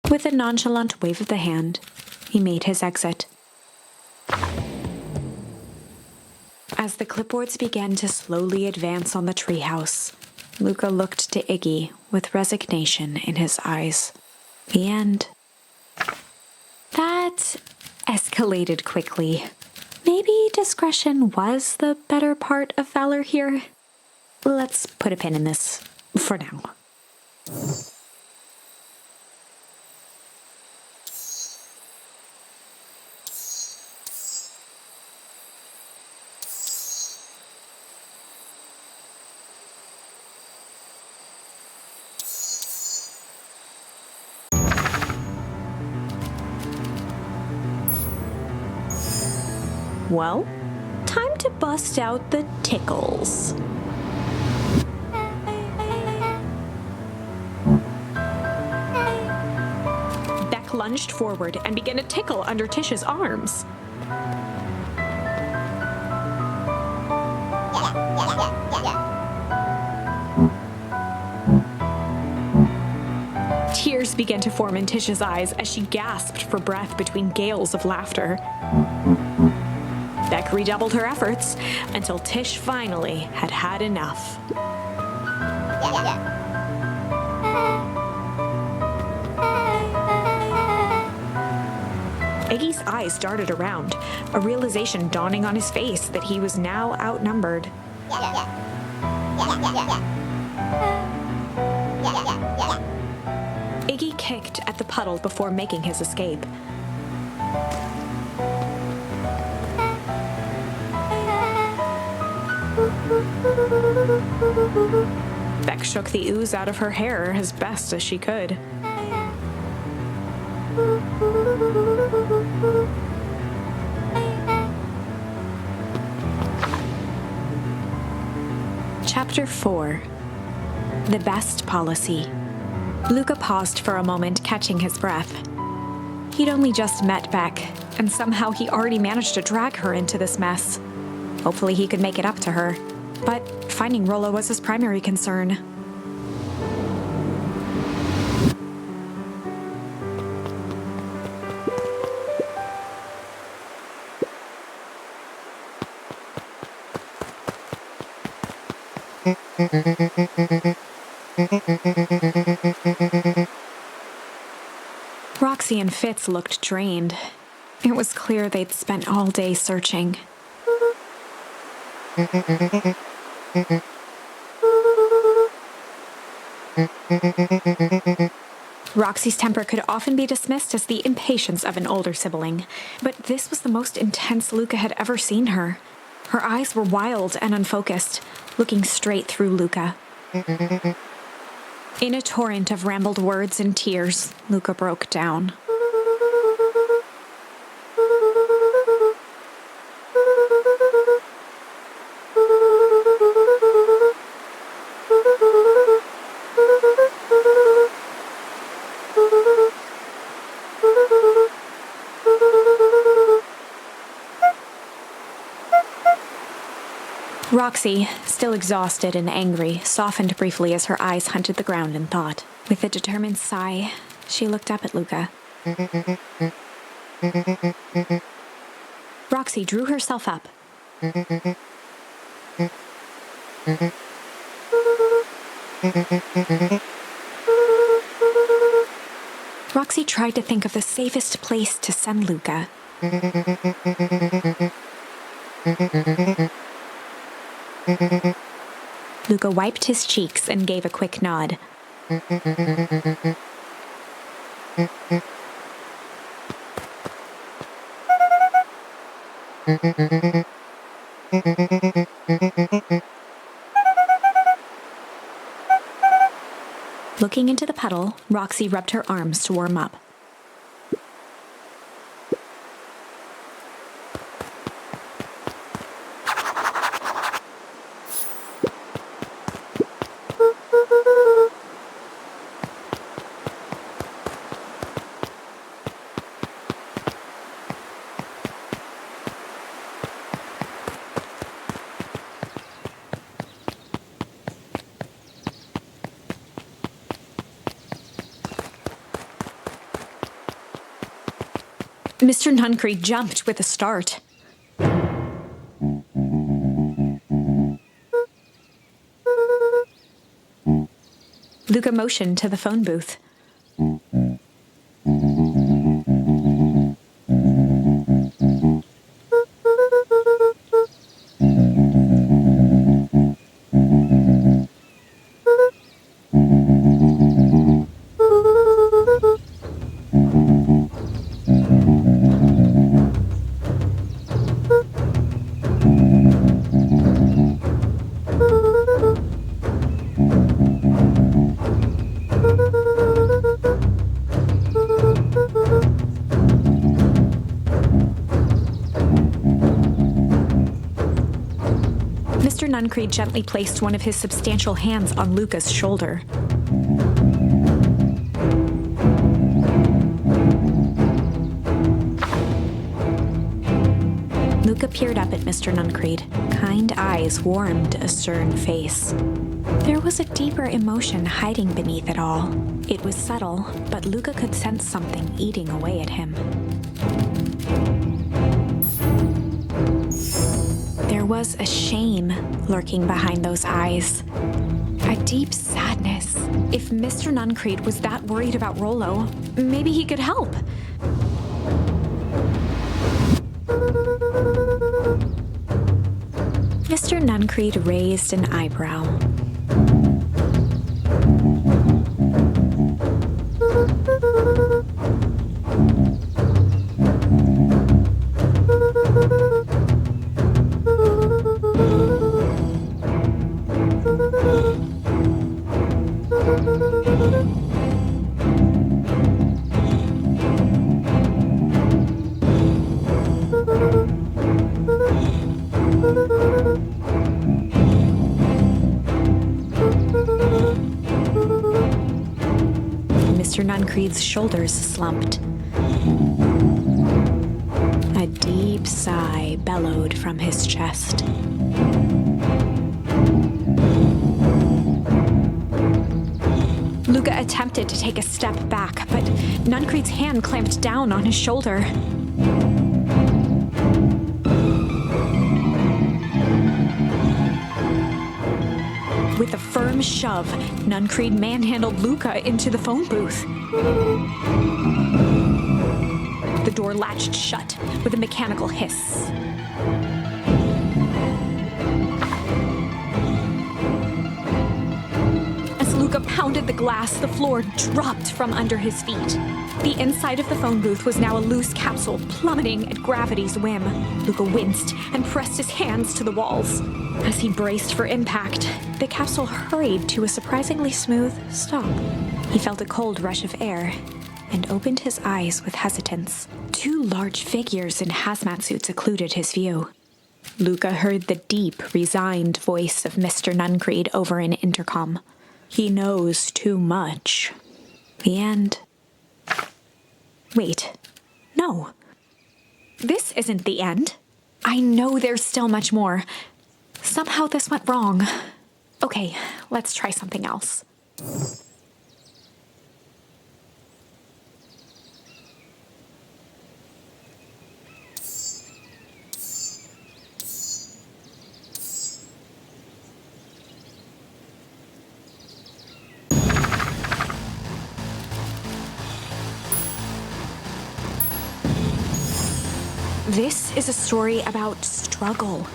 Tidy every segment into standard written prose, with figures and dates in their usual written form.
With a nonchalant wave of the hand, he made his exit. As the clipboards began to slowly advance on the treehouse, Luka looked to Iggy with resignation in his eyes. The end. That escalated quickly. Maybe discretion was the better part of valor here. Let's put a pin in this for now. Well, time to bust out the tickles. Beck lunged forward and began to tickle under Tish's arms. Tears began to form in Tish's eyes as she gasped for breath between gales of laughter. Beck redoubled her efforts until Tish finally had had enough. Iggy's eyes darted around, a realization dawning on his face that he was now outnumbered. Iggy kicked at the puddle before making his escape. Beck shook the ooze out of her hair as best as she could. Chapter 4. The Best Policy. Luka paused for a moment, catching his breath. He'd only just met Beck, and somehow he already managed to drag her into this mess. Hopefully he could make it up to her, but finding Rollo was his primary concern. Roxy and Fitz looked drained. It was clear they'd spent all day searching. Roxy's temper could often be dismissed as the impatience of an older sibling, but this was the most intense Luka had ever seen her. Her eyes were wild and unfocused, looking straight through Luka. In a torrent of rambled words and tears, Luka broke down. Roxy, still exhausted and angry, softened briefly as her eyes hunted the ground in thought. With a determined sigh, she looked up at Luka. Roxy drew herself up. Roxy tried to think of the safest place to send Luka. Luka wiped his cheeks and gave a quick nod. Looking into the puddle, Roxy rubbed her arms to warm up. Mr. Nuncreed jumped with a start. Luka motioned to the phone booth. Mr. Nuncreed gently placed one of his substantial hands on Luka's shoulder. Luka peered up at Mr. Nuncreed. Kind eyes warmed a stern face. There was a deeper emotion hiding beneath it all. It was subtle, but Luka could sense something eating away at him. There was a shame lurking behind those eyes. A deep sadness. If Mr. Nuncreed was that worried about Rollo, maybe he could help. Mr. Nuncreed raised an eyebrow. Mr. Nuncreed's shoulders slumped. A deep sigh bellowed from his chest. Luka attempted to take a step back, but Nuncreed's hand clamped down on his shoulder. With a firm shove, Nuncreed manhandled Luka into the phone booth. The door latched shut with a mechanical hiss. As Luka pounded the glass, the floor dropped from under his feet. The inside of the phone booth was now a loose capsule plummeting at gravity's whim. Luka winced and pressed his hands to the walls. As he braced for impact, the capsule hurried to a surprisingly smooth stop. He felt a cold rush of air and opened his eyes with hesitance. Two large figures in hazmat suits occluded his view. Luka heard the deep, resigned voice of Mr. Nuncreed over an intercom. He knows too much. The end. Wait. No. This isn't the end. I know there's still much more. Somehow this went wrong. Okay, let's try something else. This is a story about struggle.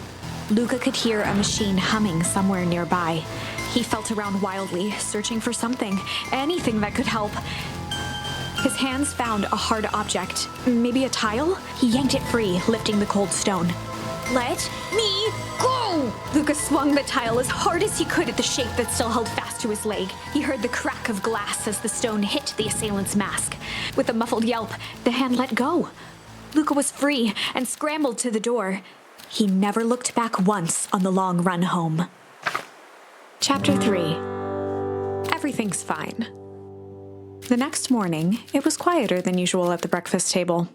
Luka could hear a machine humming somewhere nearby. He felt around wildly, searching for something, anything that could help. His hands found a hard object, maybe a tile? He yanked it free, lifting the cold stone. Let me go! Luka swung the tile as hard as he could at the shape that still held fast to his leg. He heard the crack of glass as the stone hit the assailant's mask. With a muffled yelp, the hand let go. Luka was free and scrambled to the door. He never looked back once on the long run home. Chapter 3. Everything's fine. The next morning, it was quieter than usual at the breakfast table.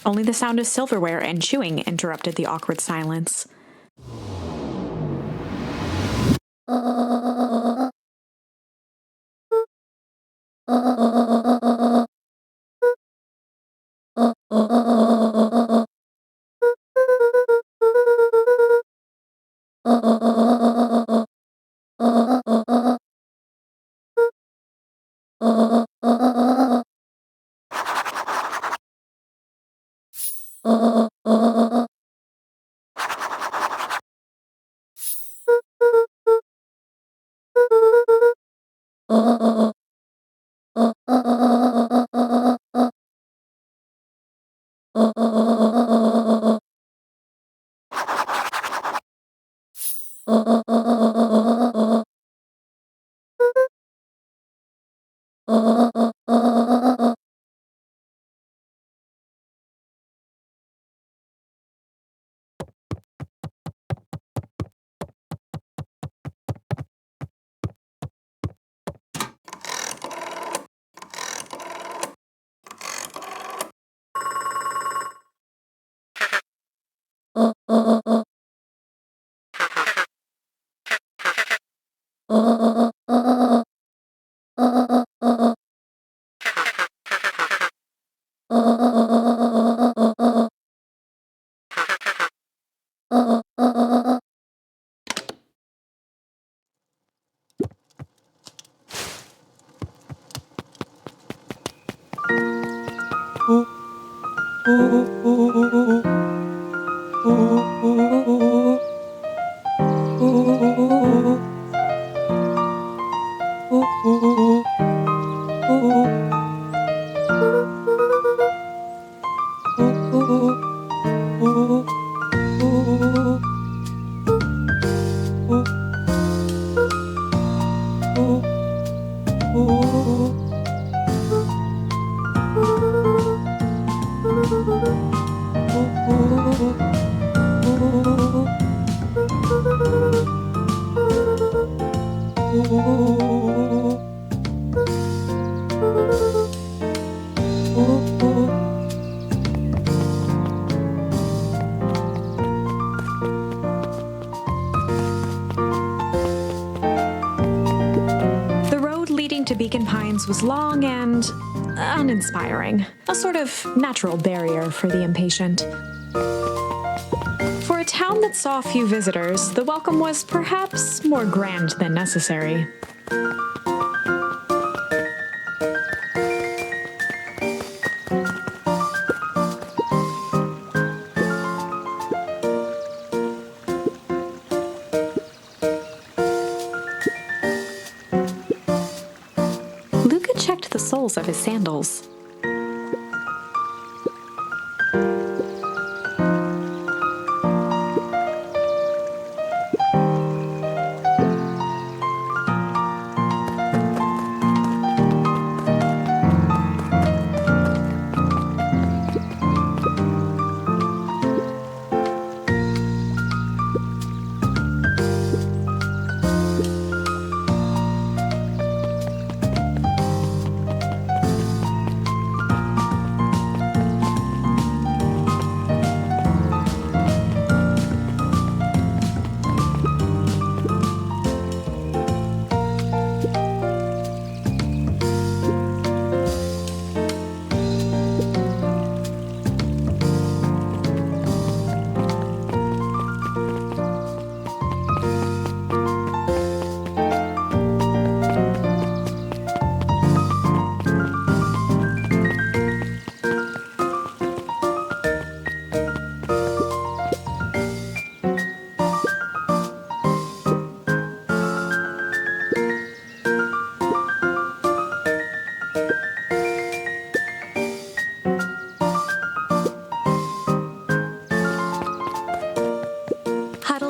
Only the sound of silverware and chewing interrupted the awkward silence. The road leading to Beacon Pines was long and uninspiring, a sort of natural barrier for the impatient. For a town that saw few visitors, the welcome was perhaps more grand than necessary. Luka checked the soles of his sandals.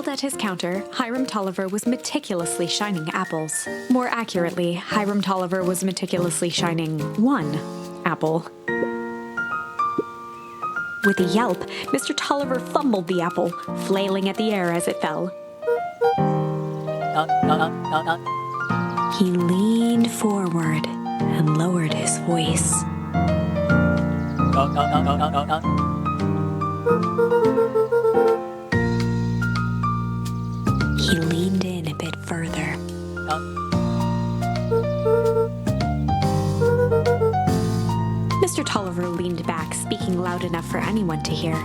At his counter, Hiram Tolliver was meticulously shining apples. More accurately, Hiram Tolliver was meticulously shining one apple. With a yelp, Mr. Tolliver fumbled the apple, flailing at the air as it fell. He leaned forward and lowered his voice. He leaned in a bit further. Mr. Tolliver leaned back, speaking loud enough for anyone to hear.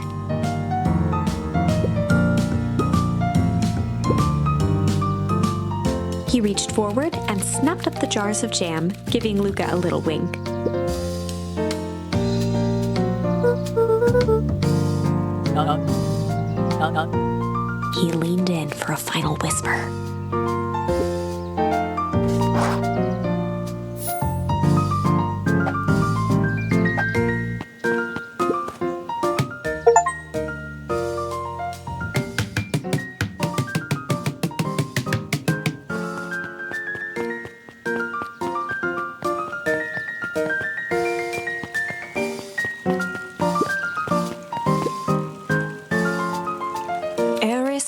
He reached forward and snapped up the jars of jam, giving Luka a little wink. He leaned in for a final whisper.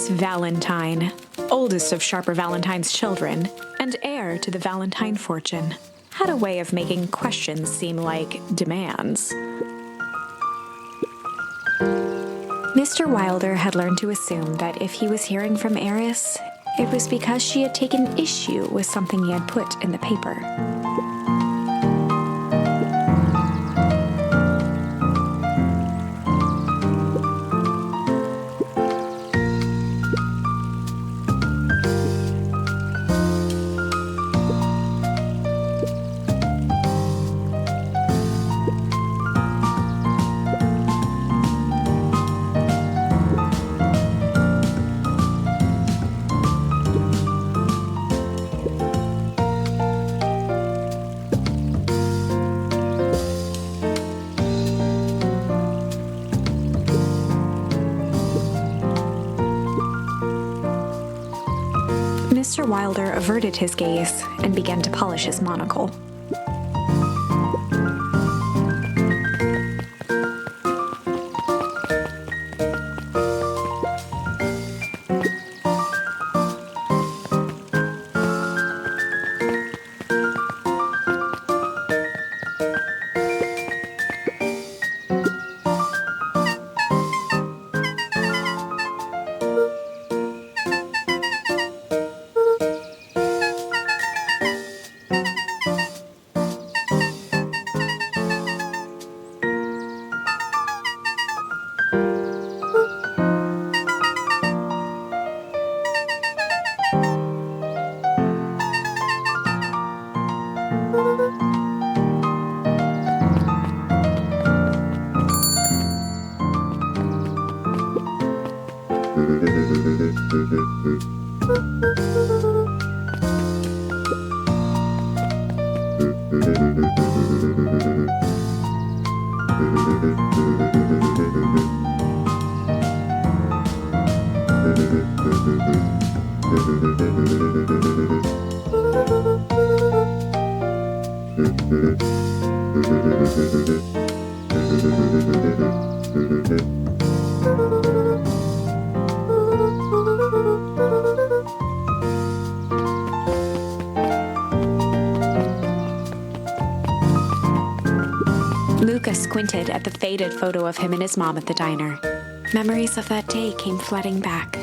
Valentine, oldest of Sharper Valentine's children, and heir to the Valentine fortune, had a way of making questions seem like demands. Mr. Wilder had learned to assume that if he was hearing from Eris, it was because she had taken issue with something he had put in the paper. Mr. Wilder averted his gaze and began to polish his monocle. Luka squinted at the faded photo of him and his mom at the diner. Memories of that day came flooding back.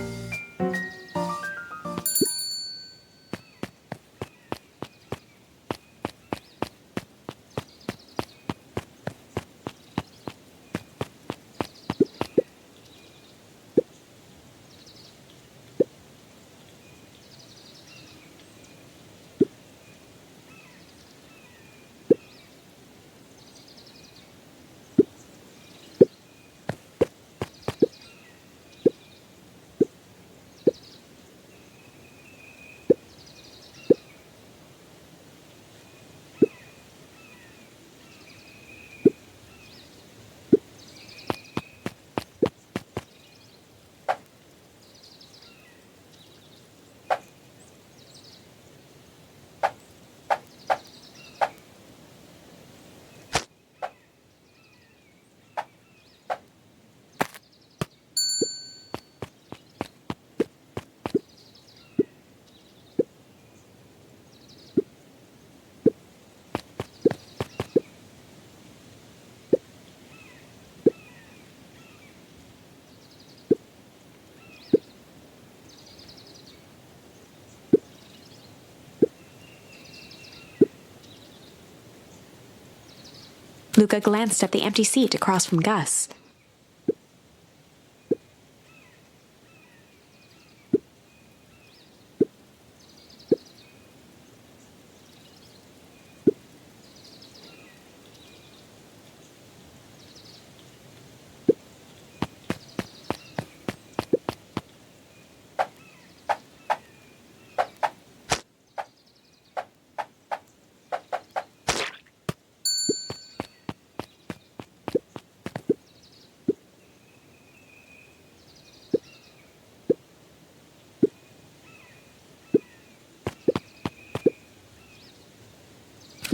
Luka glanced at the empty seat across from Gus.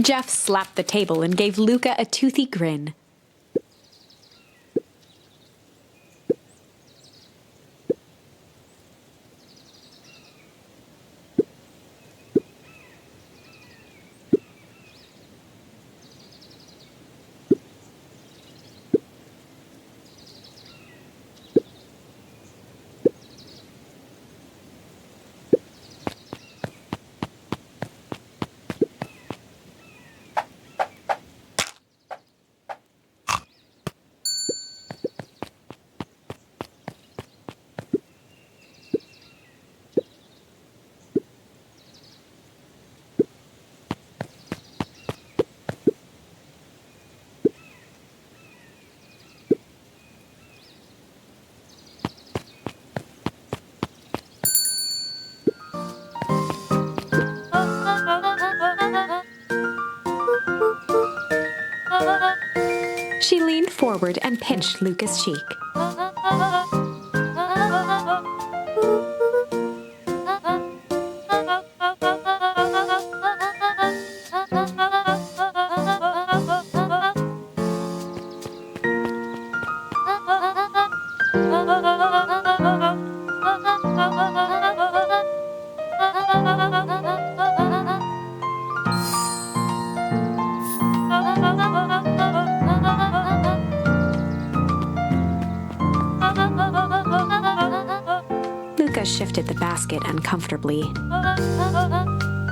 Jeff slapped the table and gave Luka a toothy grin. forward and pinched Luca's cheek. Luka shifted the basket uncomfortably.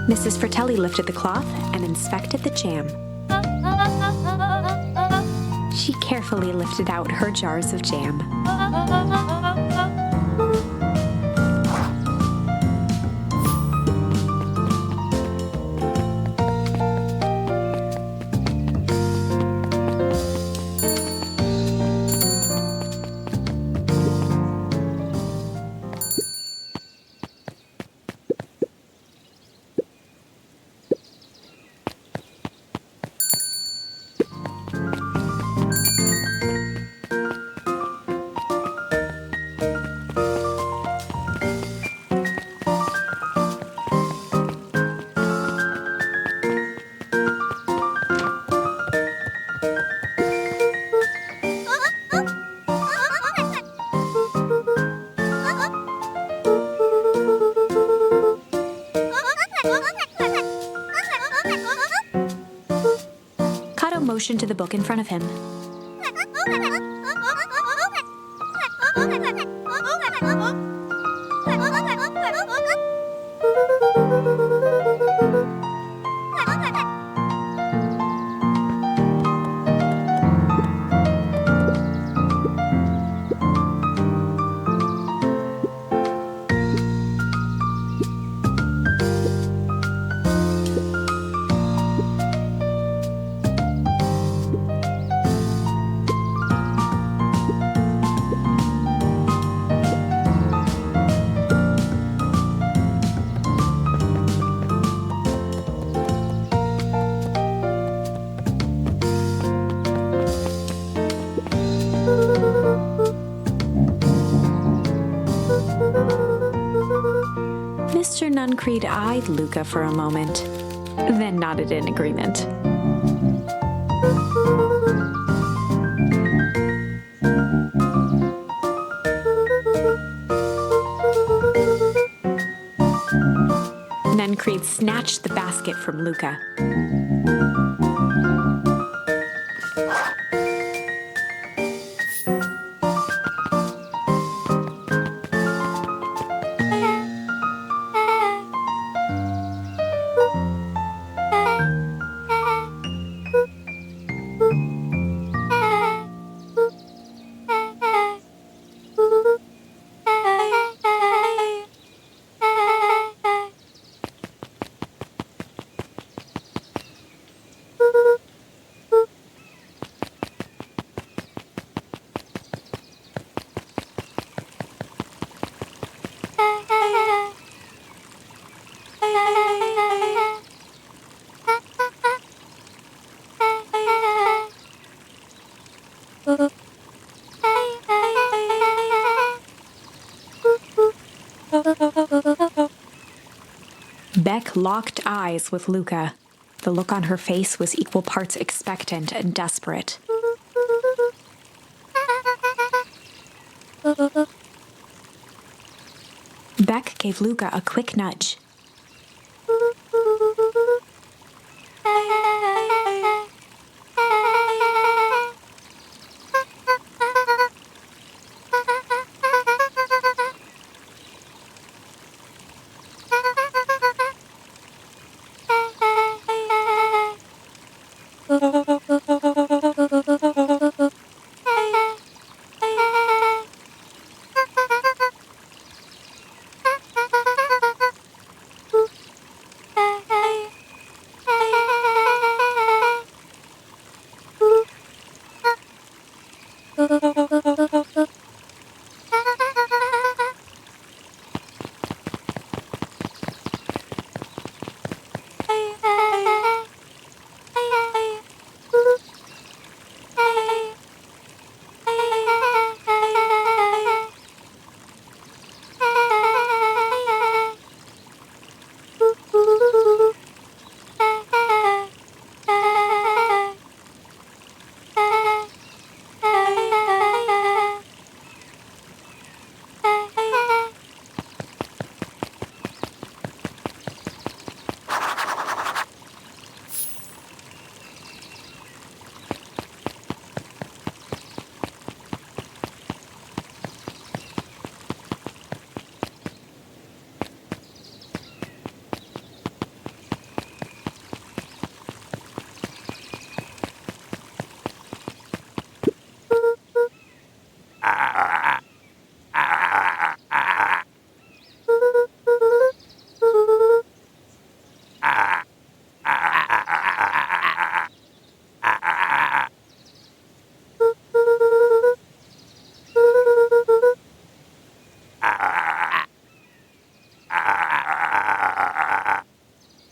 Mrs. Fratelli lifted the cloth and inspected the jam. She carefully lifted out her jars of jam. Kato motioned to the book in front of him. Mr. Nuncreed eyed Luka for a moment, then nodded in agreement. Nuncreed snatched the basket from Luka. Beck locked eyes with Luka. The look on her face was equal parts expectant and desperate. Beck gave Luka a quick nudge.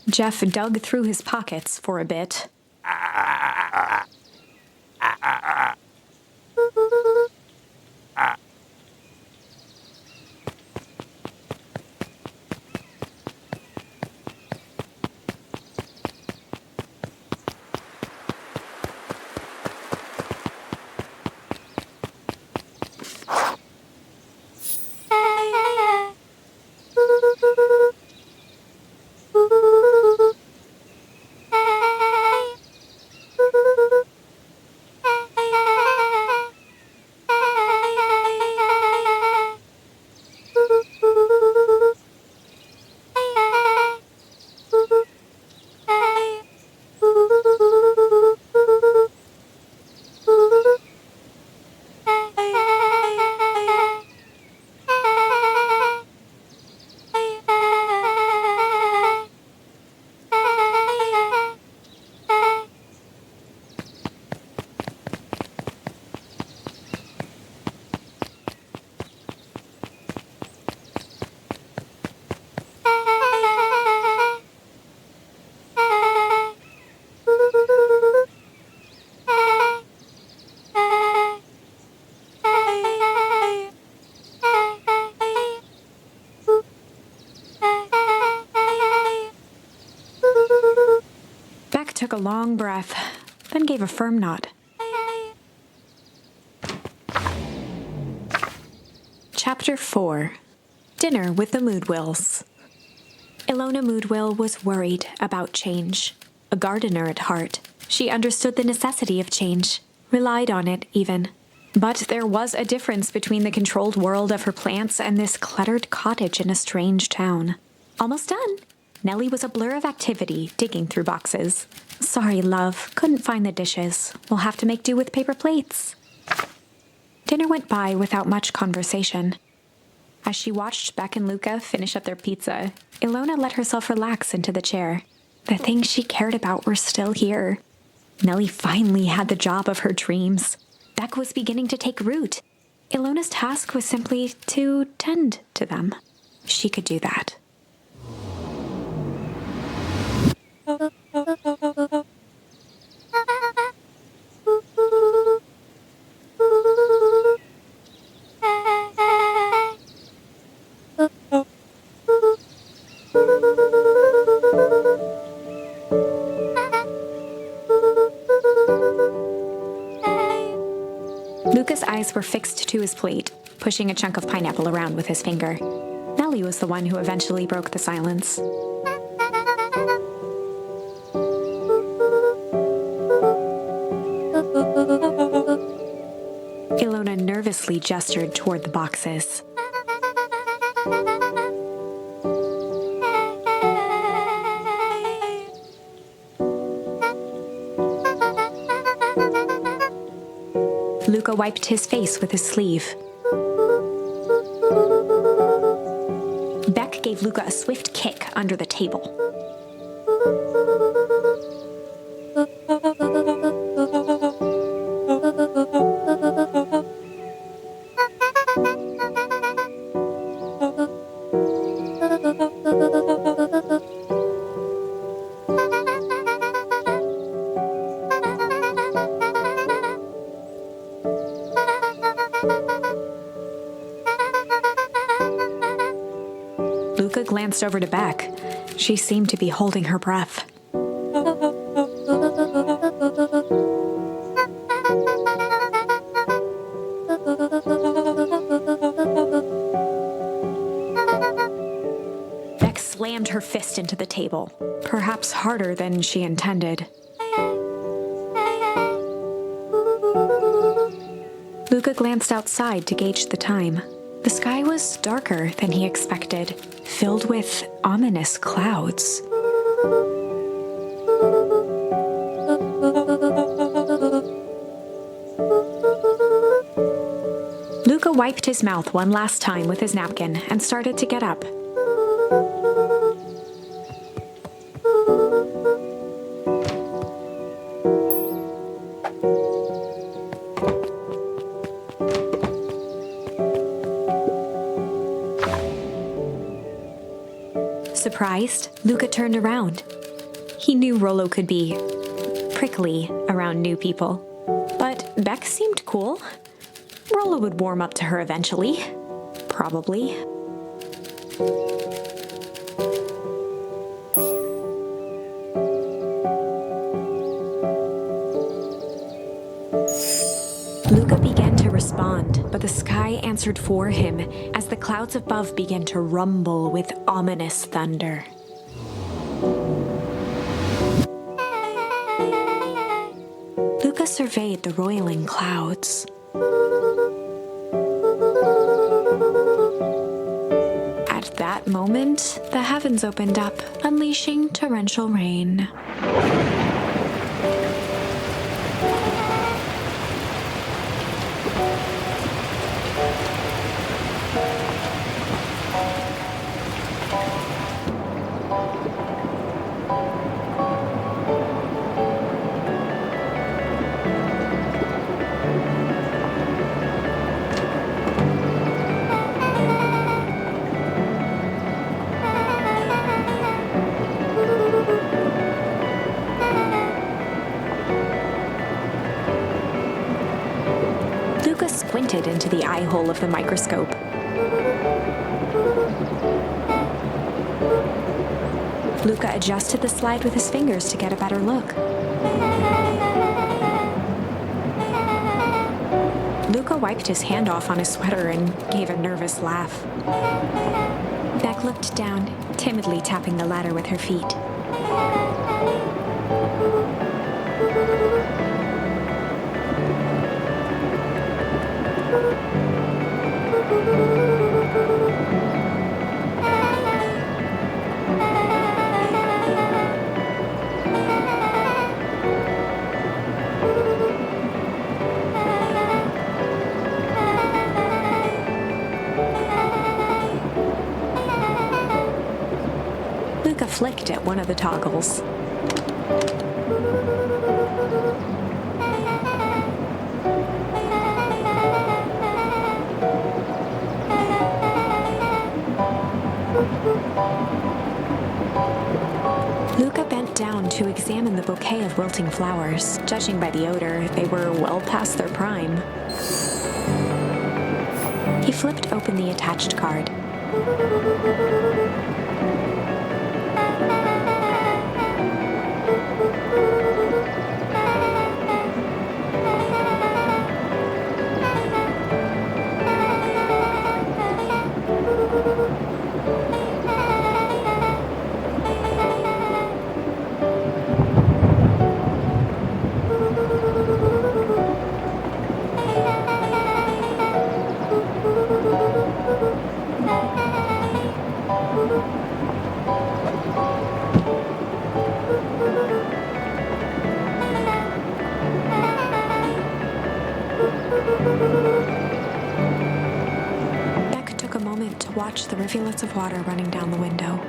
Jeff dug through his pockets for a bit. Took a long breath, then gave a firm nod. Chapter 4. Dinner with the Moodwills. Ilona Moodwill was worried about change. A gardener at heart, she understood the necessity of change, relied on it even. But there was a difference between the controlled world of her plants and this cluttered cottage in a strange town. Almost done. Nellie was a blur of activity, digging through boxes. Sorry, love, couldn't find the dishes. We'll have to make do with paper plates. Dinner went by without much conversation. As she watched Beck and Luka finish up their pizza, Ilona let herself relax into the chair. The things she cared about were still here. Nellie finally had the job of her dreams. Beck was beginning to take root. Ilona's task was simply to tend to them. She could do that. Luka's eyes were fixed to his plate, pushing a chunk of pineapple around with his finger. Nellie was the one who eventually broke the silence. Ilona nervously gestured toward the boxes. Luka wiped his face with his sleeve. Beck gave Luka a swift kick under the table. Luka glanced over to Beck. She seemed to be holding her breath. Beck slammed her fist into the table, perhaps harder than she intended. Luka glanced outside to gauge the time. The sky was darker than he expected, filled with ominous clouds. Luka wiped his mouth one last time with his napkin and started to get up. Surprised, Luka turned around. He knew Rollo could be prickly around new people, but Beck seemed cool. Rollo would warm up to her eventually. Probably. Luka began to respond, but the sky answered for him as the clouds above began to rumble with ominous thunder. Luka surveyed the roiling clouds. At that moment, the heavens opened up, unleashing torrential rain. Luka squinted into the eye hole of the microscope. Luka adjusted the slide with his fingers to get a better look. Luka wiped his hand off on his sweater and gave a nervous laugh. Beck looked down, timidly tapping the ladder with her feet. Luka flicked at one of the toggles. Luka bent down to examine the bouquet of wilting flowers. Judging by the odor, they were well past their prime. He flipped open the attached card. Beck took a moment to watch the rivulets of water running down the window.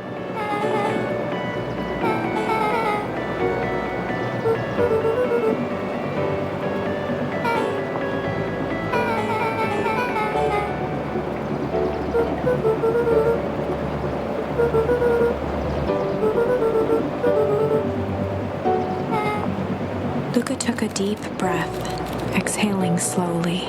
Luka took a deep breath, exhaling slowly.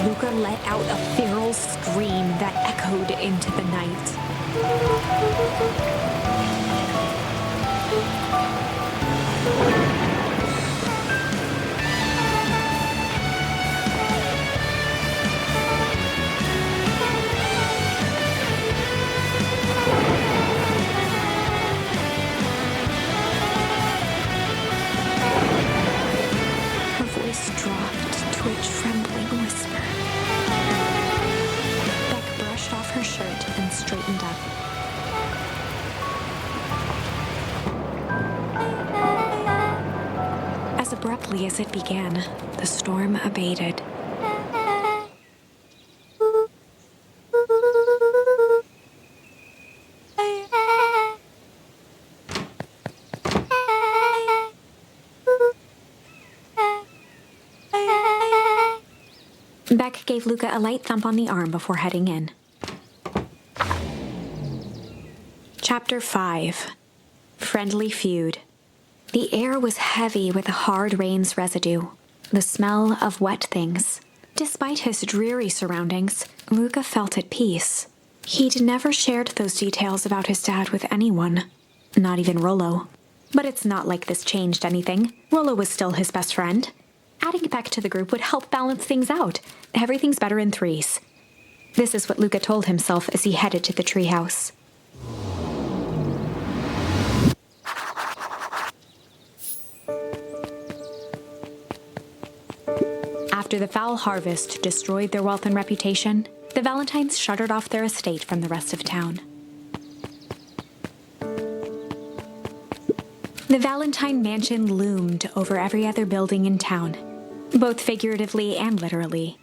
Luka let out a feral scream that echoed into the night. slowly as it began, the storm abated. Beck gave Luka a light thump on the arm before heading in. Chapter 5. Friendly Feud. The air was heavy with the hard rain's residue, the smell of wet things. Despite his dreary surroundings, Luka felt at peace. He'd never shared those details about his dad with anyone, not even Rollo. But it's not like this changed anything. Rollo was still his best friend. Adding Beck to the group would help balance things out. Everything's better in threes. This is what Luka told himself as he headed to the treehouse. After the foul harvest destroyed their wealth and reputation, the Valentines shuttered off their estate from the rest of town. The Valentine mansion loomed over every other building in town, both figuratively and literally.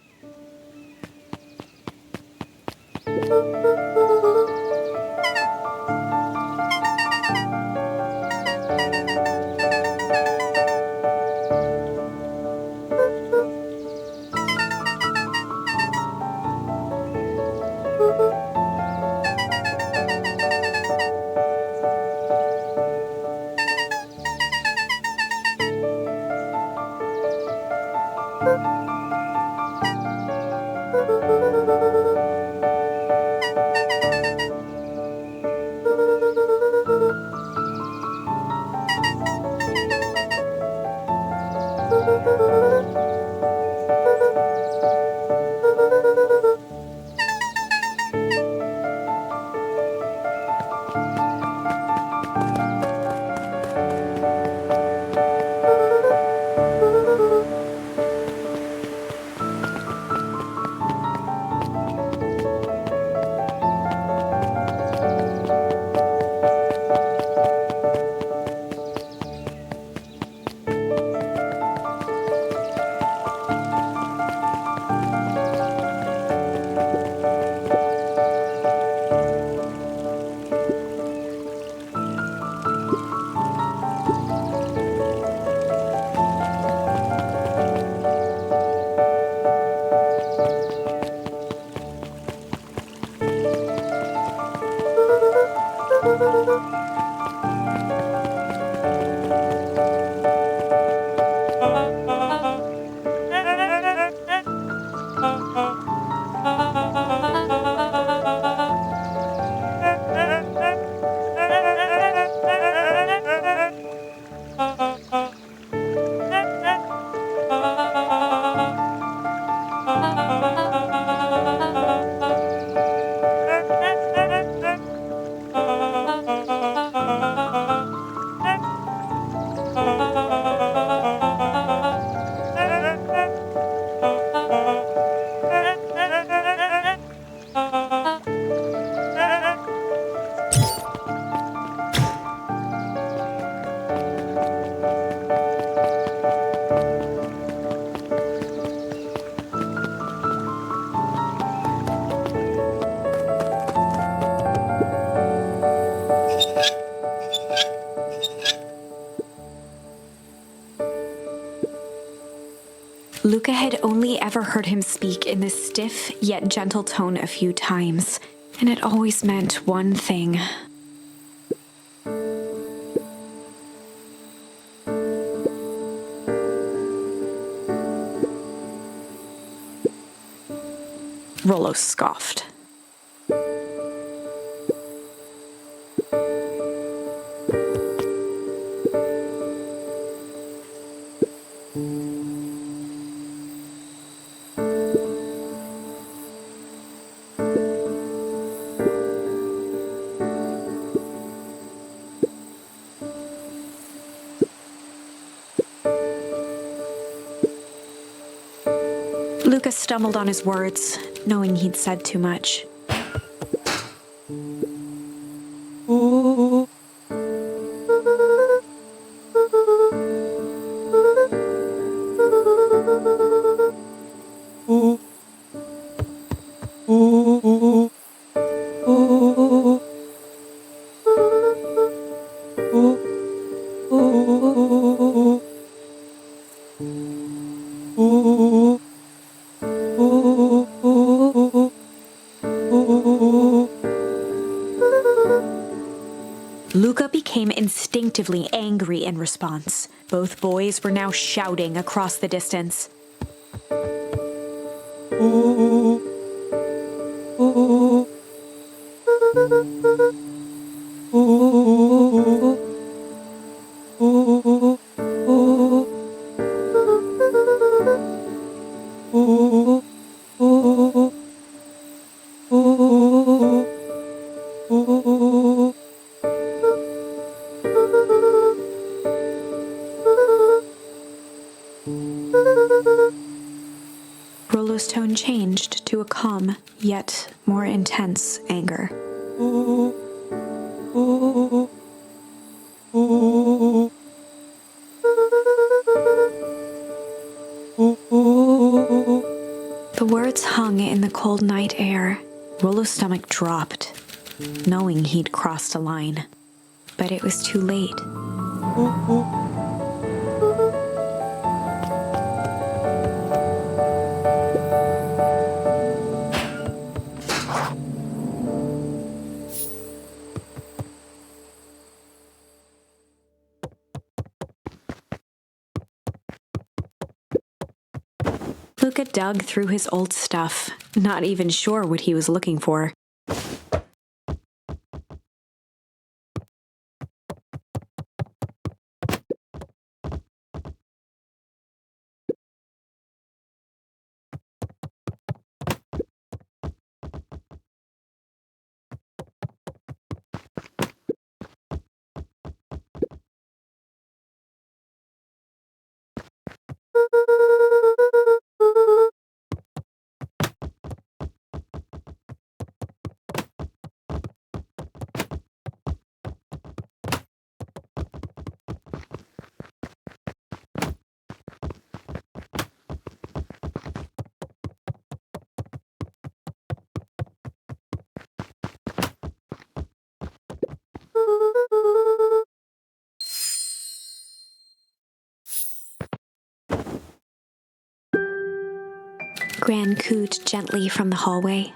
Luka had only ever heard him speak in this stiff yet gentle tone a few times, and it always meant one thing. Rollo scoffed. Luka stumbled on his words, knowing he'd said too much. Luka became instinctively angry in response. Both boys were now shouting across the distance. Rollo's tone changed to a calm, yet more intense anger. The words hung in the cold night air. Rollo's stomach dropped, knowing he'd crossed a line. But it was too late. Luka dug through his old stuff, not even sure what he was looking for. Gran cooed gently from the hallway.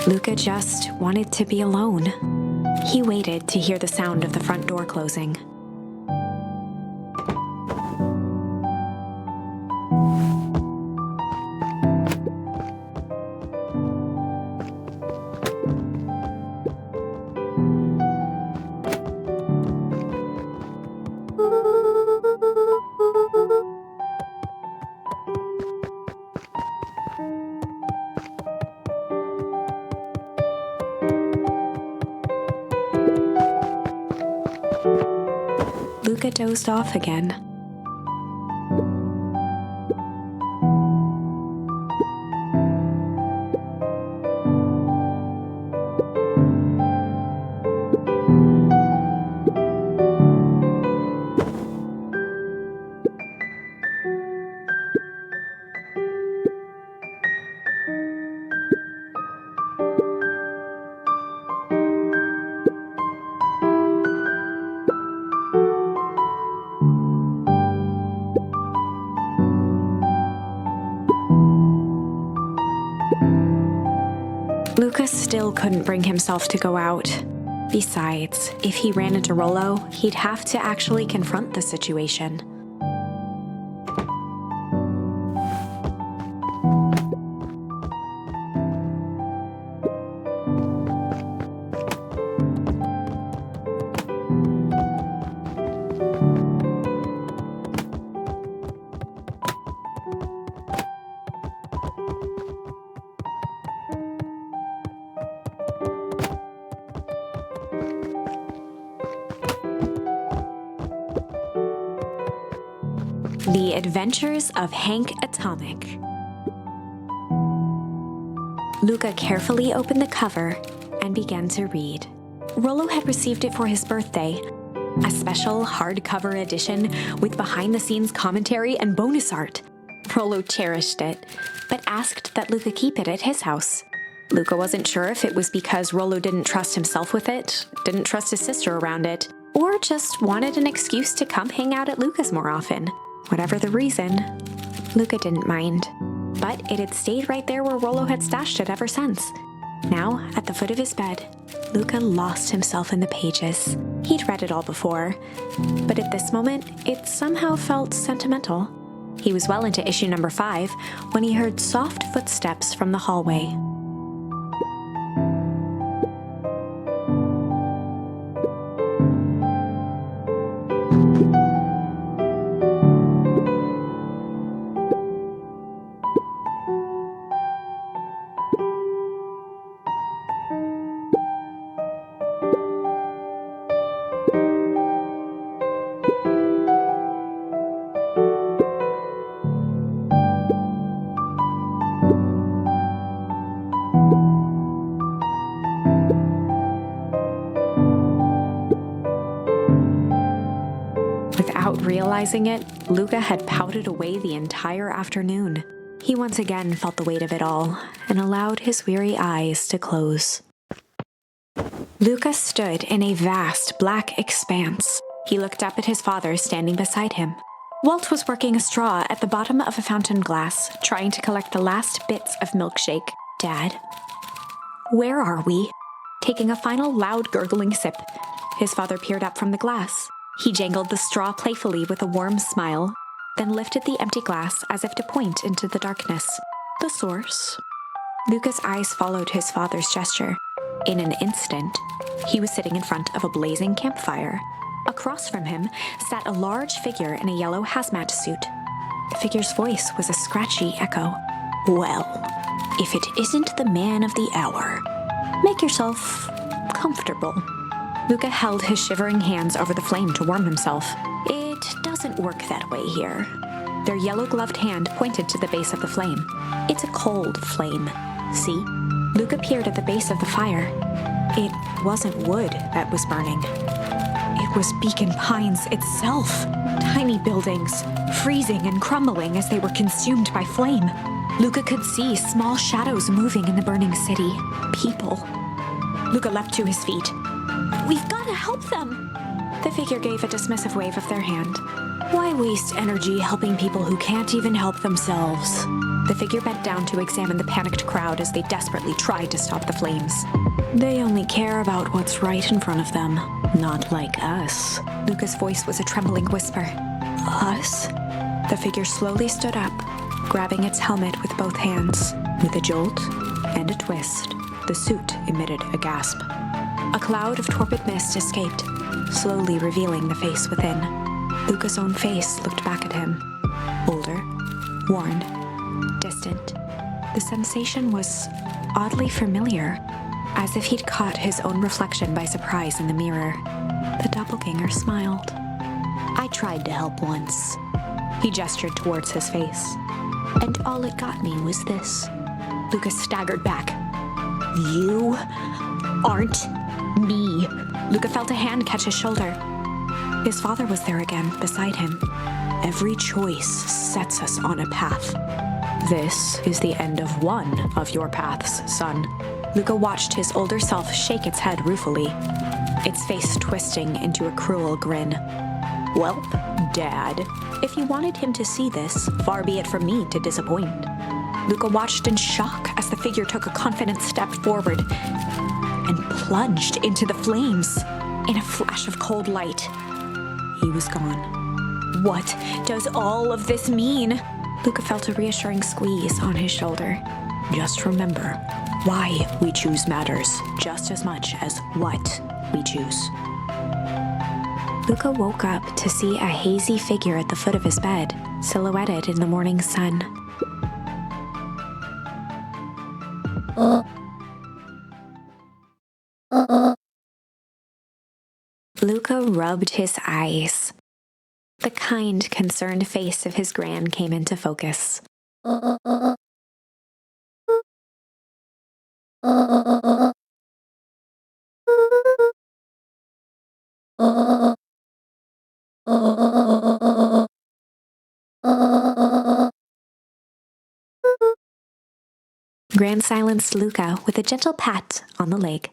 Luka just wanted to be alone. He waited to hear the sound of the front door closing. Luka dozed off again. Luka still couldn't bring himself to go out. Besides, if he ran into Rollo, he'd have to actually confront the situation. The Adventures of Hank Atomic. Luka carefully opened the cover and began to read. Rollo had received it for his birthday, a special hardcover edition with behind-the-scenes commentary and bonus art. Rollo cherished it, but asked that Luka keep it at his house. Luka wasn't sure if it was because Rollo didn't trust himself with it, didn't trust his sister around it, or just wanted an excuse to come hang out at Luka's more often. Whatever the reason, Luka didn't mind. But it had stayed right there where Rollo had stashed it ever since. Now, at the foot of his bed, Luka lost himself in the pages. He'd read it all before, but at this moment, it somehow felt sentimental. He was well into issue number 5 when he heard soft footsteps from the hallway. Without realizing it, Luka had pouted away the entire afternoon. He once again felt the weight of it all and allowed his weary eyes to close. Luka stood in a vast black expanse. He looked up at his father standing beside him. Walt was working a straw at the bottom of a fountain glass, trying to collect the last bits of milkshake. Dad, where are we? Taking a final loud gurgling sip, his father peered up from the glass. He jangled the straw playfully with a warm smile, then lifted the empty glass as if to point into the darkness. The source. Luka's eyes followed his father's gesture. In an instant, he was sitting in front of a blazing campfire. Across from him sat a large figure in a yellow hazmat suit. The figure's voice was a scratchy echo. Well, if it isn't the man of the hour, make yourself comfortable. Luka held his shivering hands over the flame to warm himself. It doesn't work that way here. Their yellow-gloved hand pointed to the base of the flame. It's a cold flame. See? Luka peered at the base of the fire. It wasn't wood that was burning. It was Beacon Pines itself. Tiny buildings, freezing and crumbling as they were consumed by flame. Luka could see small shadows moving in the burning city. People. Luka leapt to his feet. We've got to help them! The figure gave a dismissive wave of their hand. Why waste energy helping people who can't even help themselves? The figure bent down to examine the panicked crowd as they desperately tried to stop the flames. They only care about what's right in front of them, not like us. Luka's voice was a trembling whisper. Us? The figure slowly stood up, grabbing its helmet with both hands. With a jolt and a twist, the suit emitted a gasp. A cloud of torpid mist escaped, slowly revealing the face within. Luka's own face looked back at him. Older, worn, distant. The sensation was oddly familiar, as if he'd caught his own reflection by surprise in the mirror. The doppelganger smiled. I tried to help once. He gestured towards his face. And all it got me was this. Luka staggered back. You aren't me. Luka felt a hand catch his shoulder. His father was there again, beside him. Every choice sets us on a path. This is the end of one of your paths, son. Luka watched his older self shake its head ruefully, its face twisting into a cruel grin. Welp, Dad, if you wanted him to see this, far be it from me to disappoint. Luka watched in shock as the figure took a confident step forward and plunged into the flames. In a flash of cold light, he was gone. What does all of this mean? Luka felt a reassuring squeeze on his shoulder. Just remember, why we choose matters just as much as what we choose. Luka woke up to see a hazy figure at the foot of his bed, silhouetted in the morning sun. Luka rubbed his eyes. The kind, concerned face of his gran came into focus. Gran silenced Luka with a gentle pat on the leg.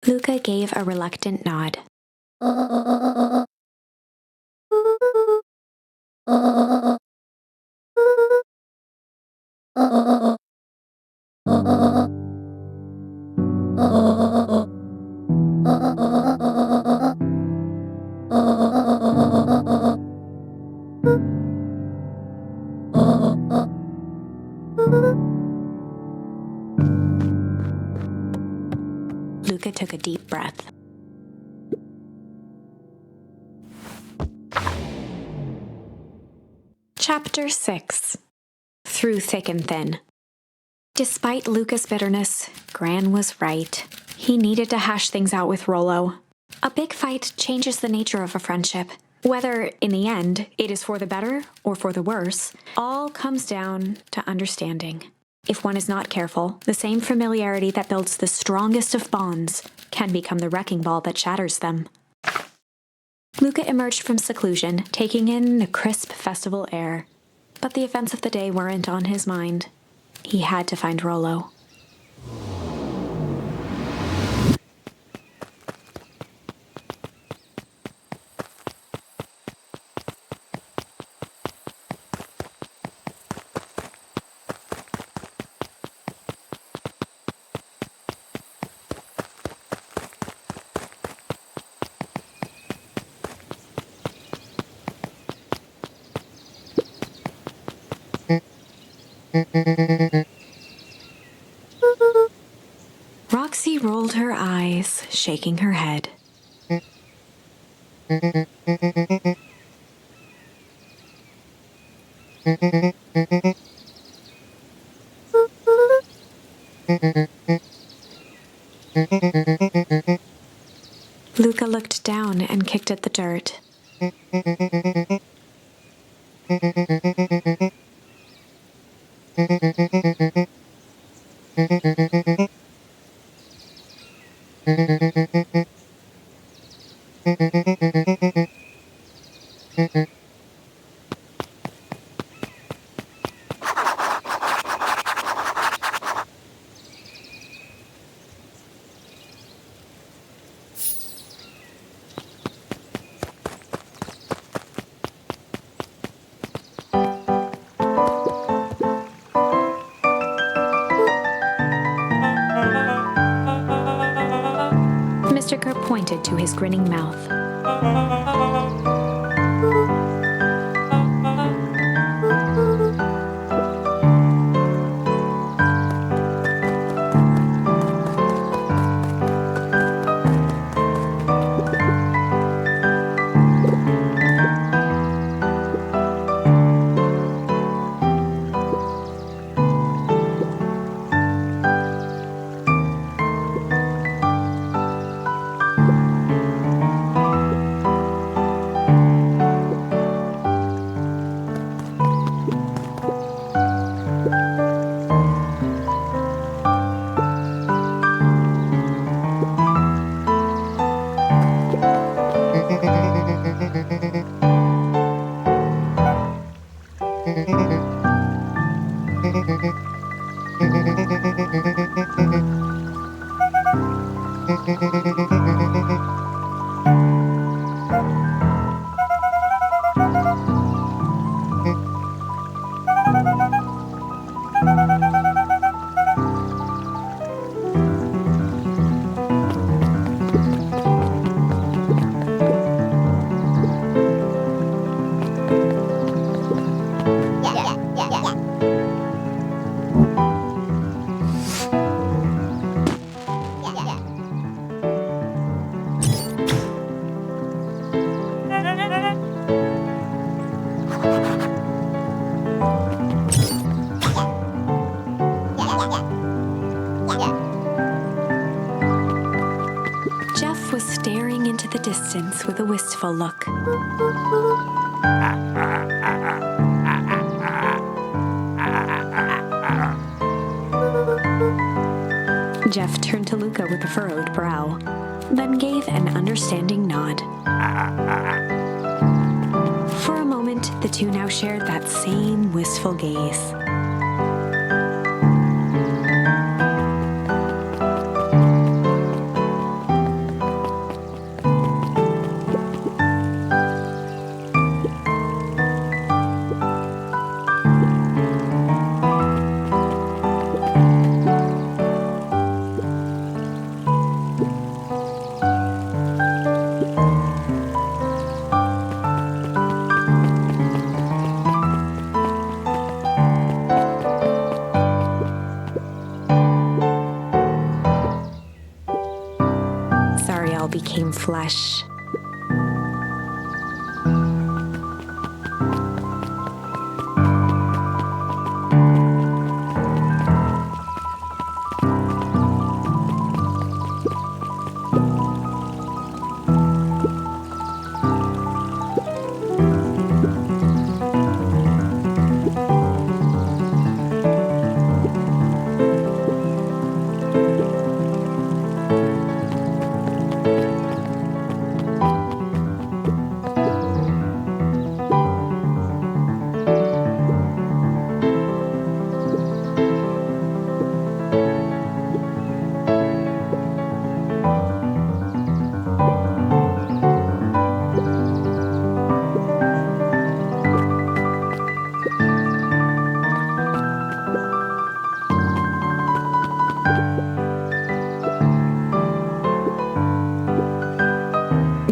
Luka gave a reluctant nod. Luka took a deep breath. Chapter 6. Through Thick and Thin. Despite Luka's bitterness, Gran was right. He needed to hash things out with Rollo. A big fight changes the nature of a friendship. Whether, in the end, it is for the better or for the worse, all comes down to understanding. If one is not careful, the same familiarity that builds the strongest of bonds can become the wrecking ball that shatters them. Luka emerged from seclusion, taking in the crisp festival air. But the events of the day weren't on his mind. He had to find Rollo. Roxy rolled her eyes, shaking her head. Luka looked down and kicked at the dirt. Mr. Kerr pointed to his grinning mouth. distance with a wistful look. Jeff turned to Luka with a furrowed brow, then gave an understanding nod. For a moment, the two now shared that same wistful gaze. Became flesh.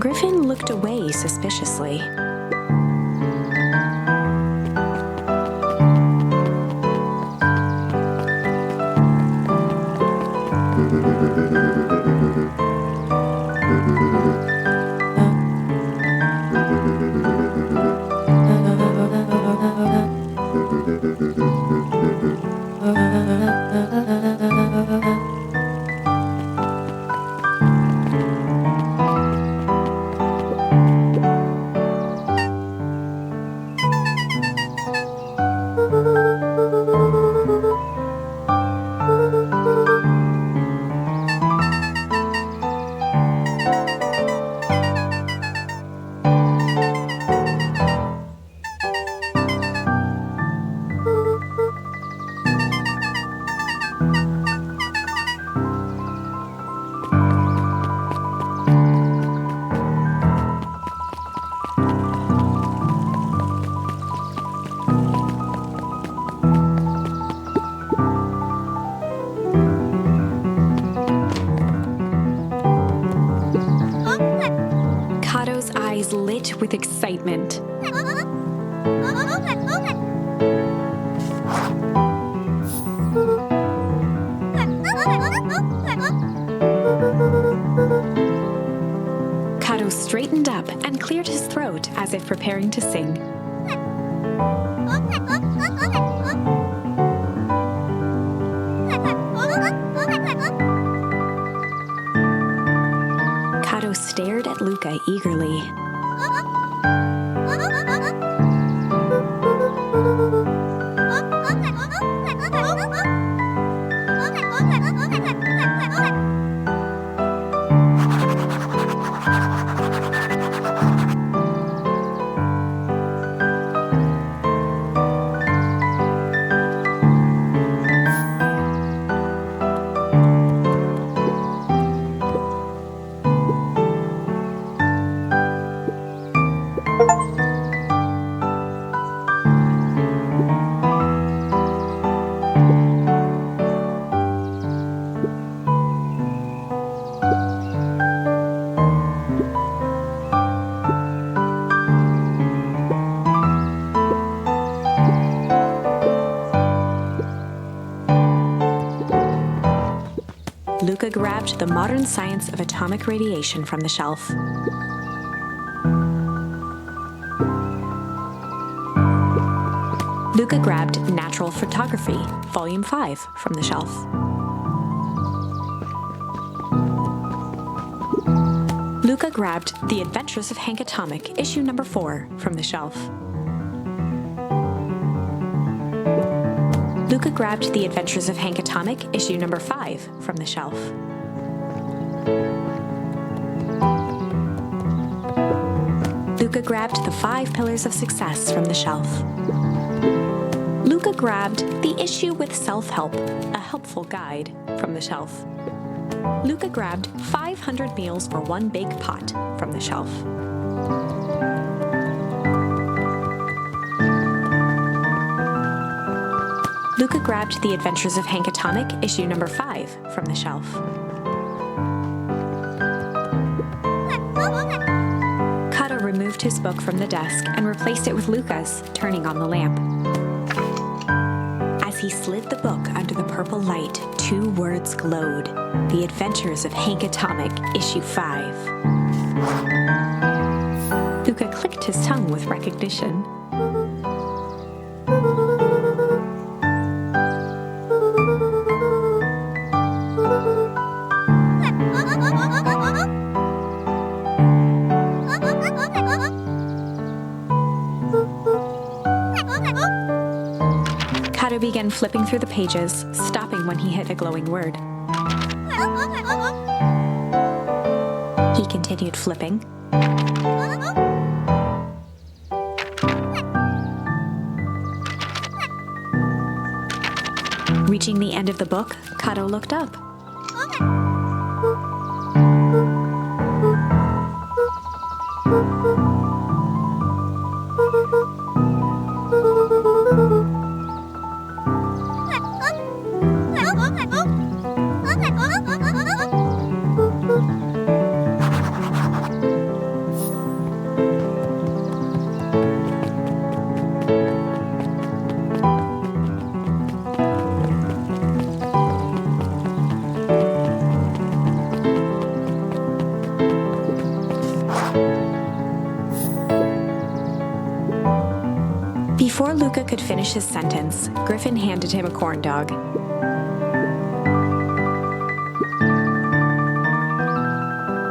Griffin looked away suspiciously. Lit with excitement. Kato straightened up and cleared his throat as if preparing to sing. Kato stared at Luka eagerly. Luka grabbed the modern science of atomic radiation from the shelf. Luka grabbed Natural Photography, Volume 5, from the shelf. Luka grabbed The Adventures of Hank Atomic, issue number 4, from the shelf. Luka grabbed The Adventures of Hank Atomic, issue number 5, from the shelf. Luka grabbed The 5 Pillars of Success from the shelf. Luka grabbed The Issue with Self-Help, a helpful guide, from the shelf. Luka grabbed 500 Meals for One Big Pot from the shelf. Luka grabbed The Adventures of Hank Atomic, issue number 5, from the shelf. Kato removed his book from the desk and replaced it with Luka's, turning on the lamp. As he slid the book under the purple light, 2 words glowed: The Adventures of Hank Atomic, issue 5. Luka clicked his tongue with recognition. Kato began flipping through the pages, stopping when he hit a glowing word. He continued flipping. Reaching the end of the book, Kato looked up. Before Luka could finish his sentence, Griffin handed him a corn dog.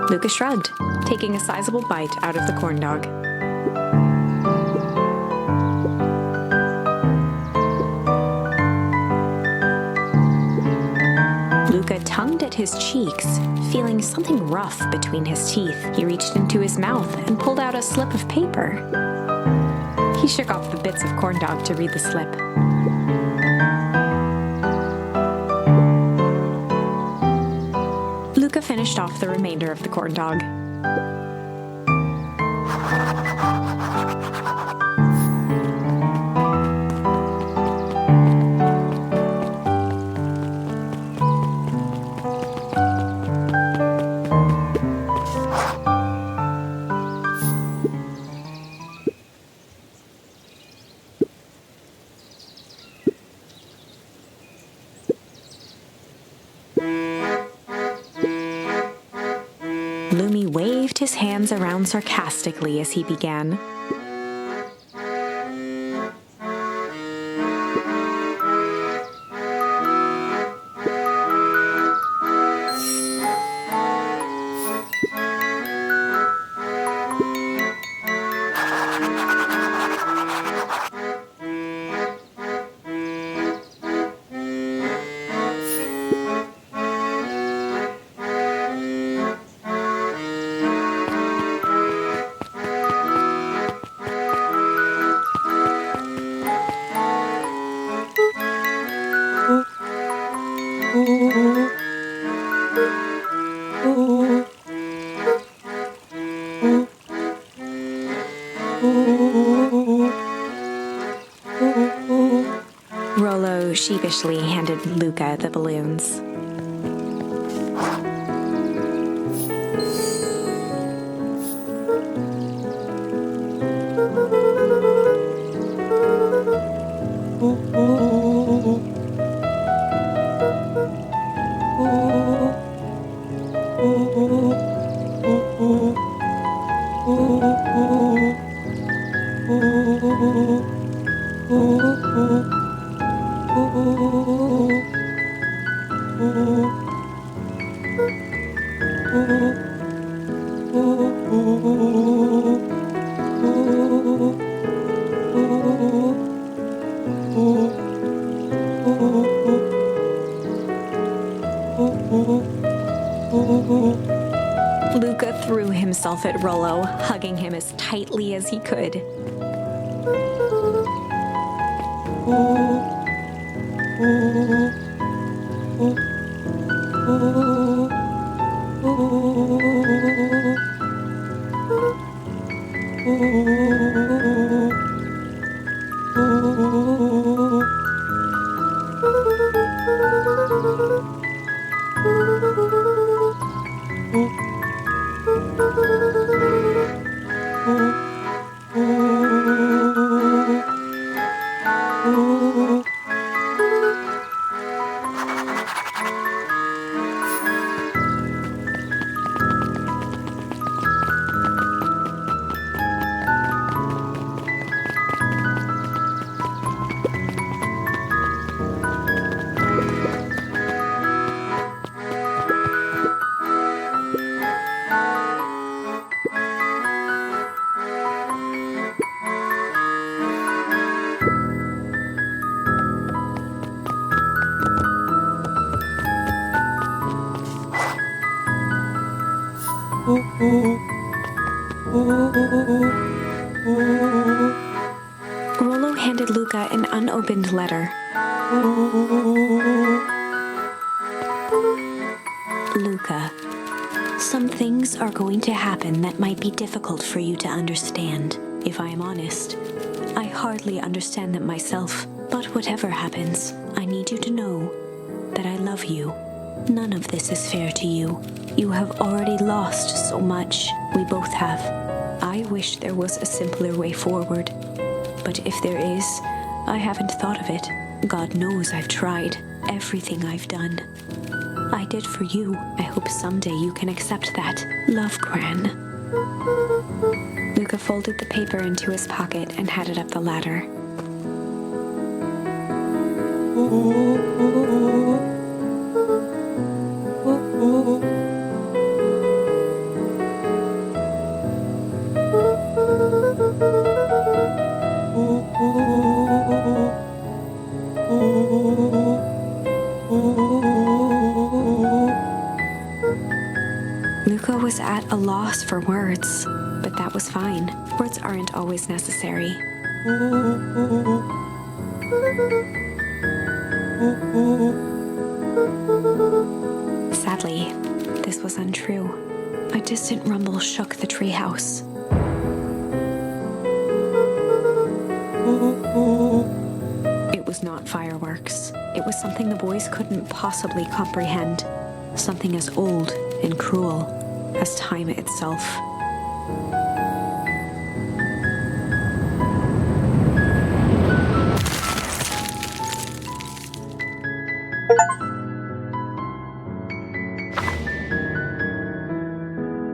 Luka shrugged, taking a sizable bite out of the corn dog. Luka tongued at his cheeks, feeling something rough between his teeth. He reached into his mouth and pulled out a slip of paper. He shook off the bits of corn dog to read the slip. Luka finished off the remainder of the corn dog. Lumi waved his hands around sarcastically as he began. Rollo sheepishly handed Luka the balloons. Luka threw himself at Rollo, hugging him as tightly as he could. Rollo handed Luka an unopened letter. Luka, some things are going to happen that might be difficult for you to understand. If I am honest, I hardly understand them myself. But whatever happens, I need you to know that I love you. None of this is fair to you. You have already lost so much. We both have. I wish there was a simpler way forward. But if there is, I haven't thought of it. God knows I've tried everything I've done. I did for you. I hope someday you can accept that. Love, Gran. Luka folded the paper into his pocket and headed up the ladder. Luka was at a loss for words, but that was fine. Words aren't always necessary. Sadly, this was untrue. A distant rumble shook the treehouse. It was not fireworks. It was something the boys couldn't possibly comprehend. Something as old and cruel as time itself.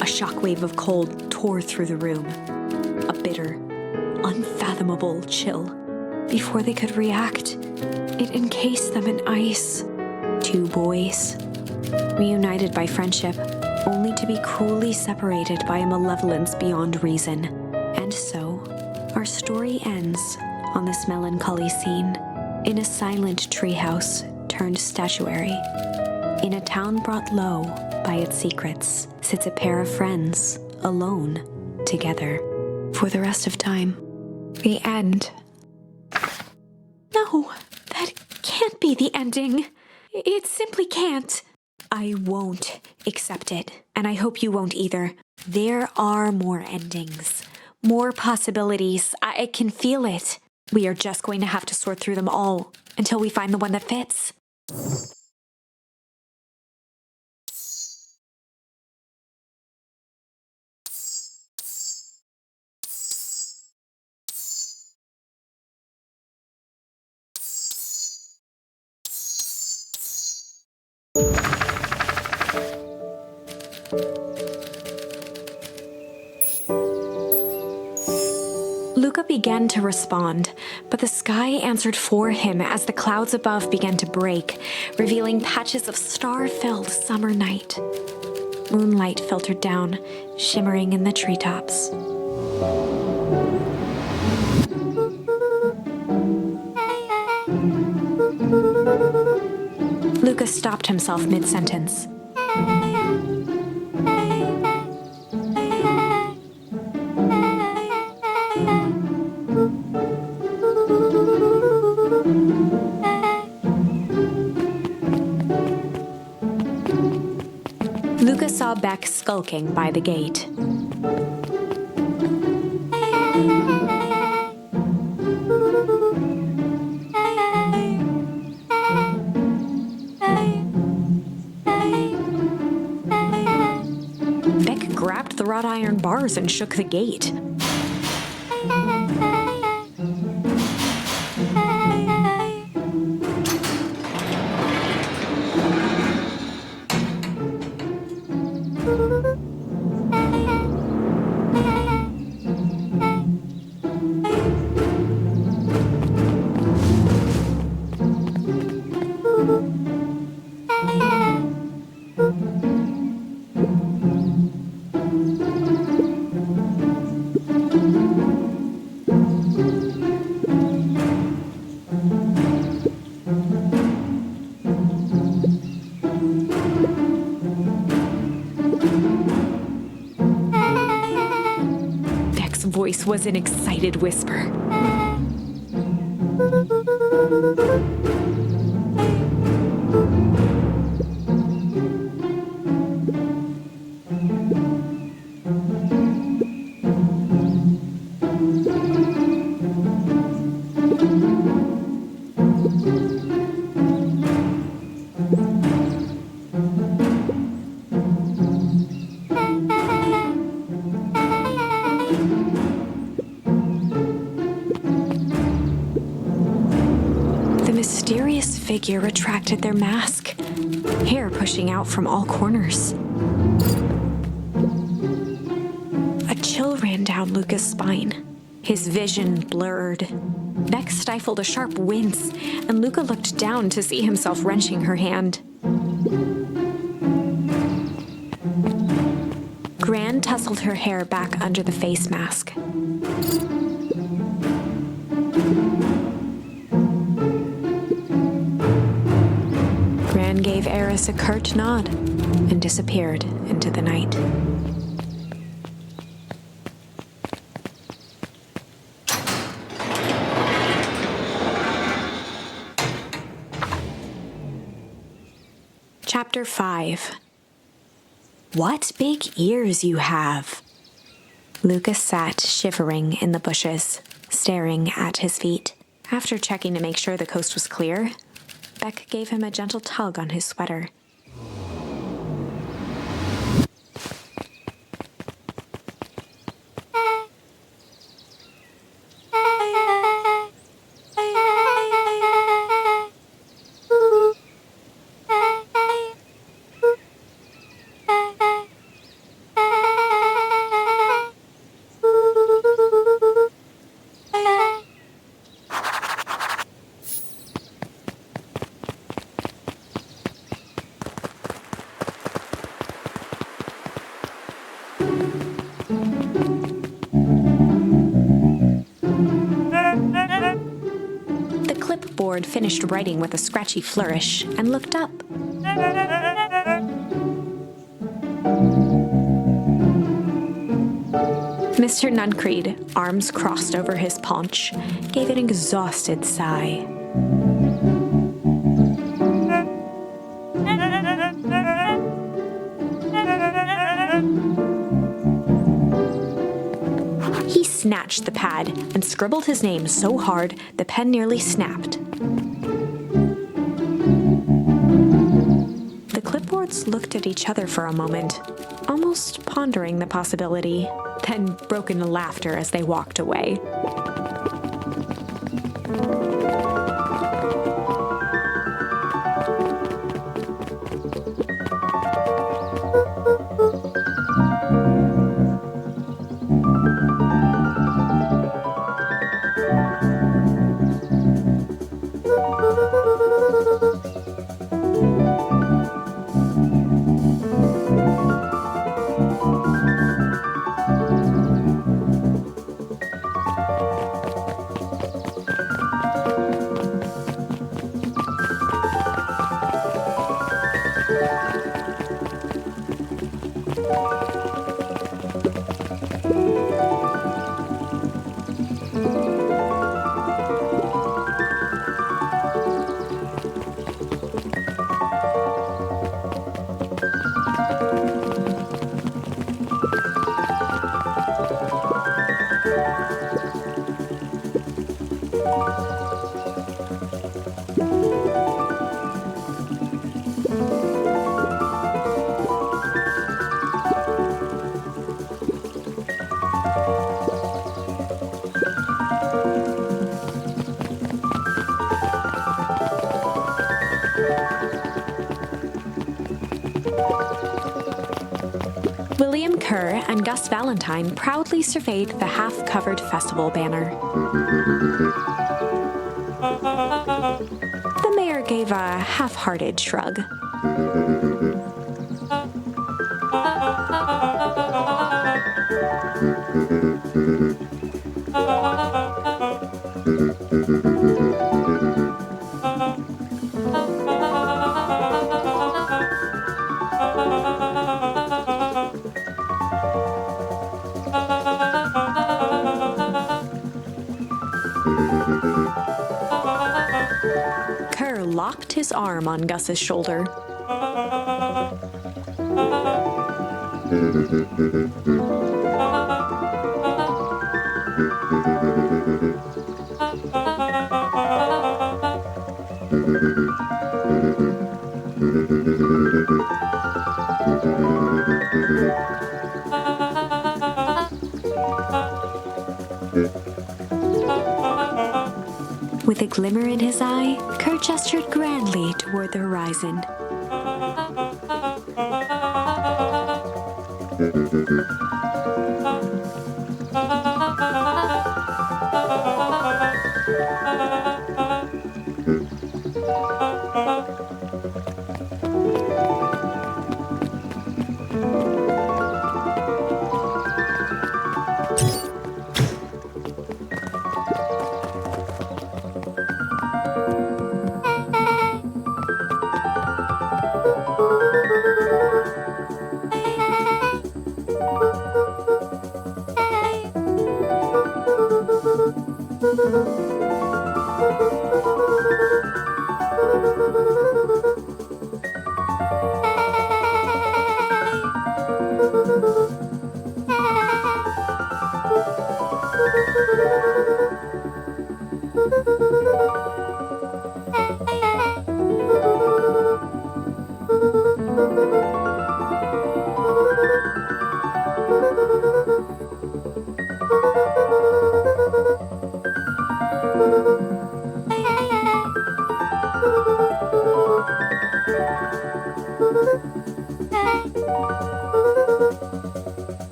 A shockwave of cold tore through the room. A bitter, unfathomable chill. Before they could react, it encased them in ice. Two boys, reunited by friendship, only to be cruelly separated by a malevolence beyond reason. And so, our story ends on this melancholy scene, in a silent treehouse turned statuary. In a town brought low by its secrets, sits a pair of friends, alone, together, for the rest of time. The end. No, that can't be the ending. It simply can't. I won't accept it, and I hope you won't either. There are more endings, more possibilities. I can feel it. We are just going to have to sort through them all until we find the one that fits. Luka began to respond, but the sky answered for him as the clouds above began to break, revealing patches of star-filled summer night. Moonlight filtered down, shimmering in the treetops. Luka stopped himself mid-sentence. Luka saw Beck skulking by the gate. Beck grabbed the wrought iron bars and shook the gate. Beck's voice was an excited whisper. The mysterious figure retracted their mask, hair pushing out from all corners. A chill ran down Luka's spine. His vision blurred. Beck stifled a sharp wince, and Luka looked down to see himself wrenching her hand. Gran tousled her hair back under the face mask. Gran gave Eris a curt nod and disappeared into the night. Chapter 5. What big ears you have! Luka sat shivering in the bushes, staring at his feet. After checking to make sure the coast was clear, Beck gave him a gentle tug on his sweater. Clipboard finished writing with a scratchy flourish and looked up. Mr. Nuncreed, arms crossed over his paunch, gave an exhausted sigh. He snatched the pad and scribbled his name so hard the pen nearly snapped. The clipboards looked at each other for a moment, almost pondering the possibility, then broke into laughter as they walked away. William Kerr and Gus Valentine proudly surveyed the half-covered festival banner. The mayor gave a half-hearted shrug. Kerr locked his arm on Gus's shoulder. With a glimmer in his eye, Kerr gestured grandly toward the horizon.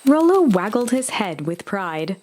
Rollo waggled his head with pride.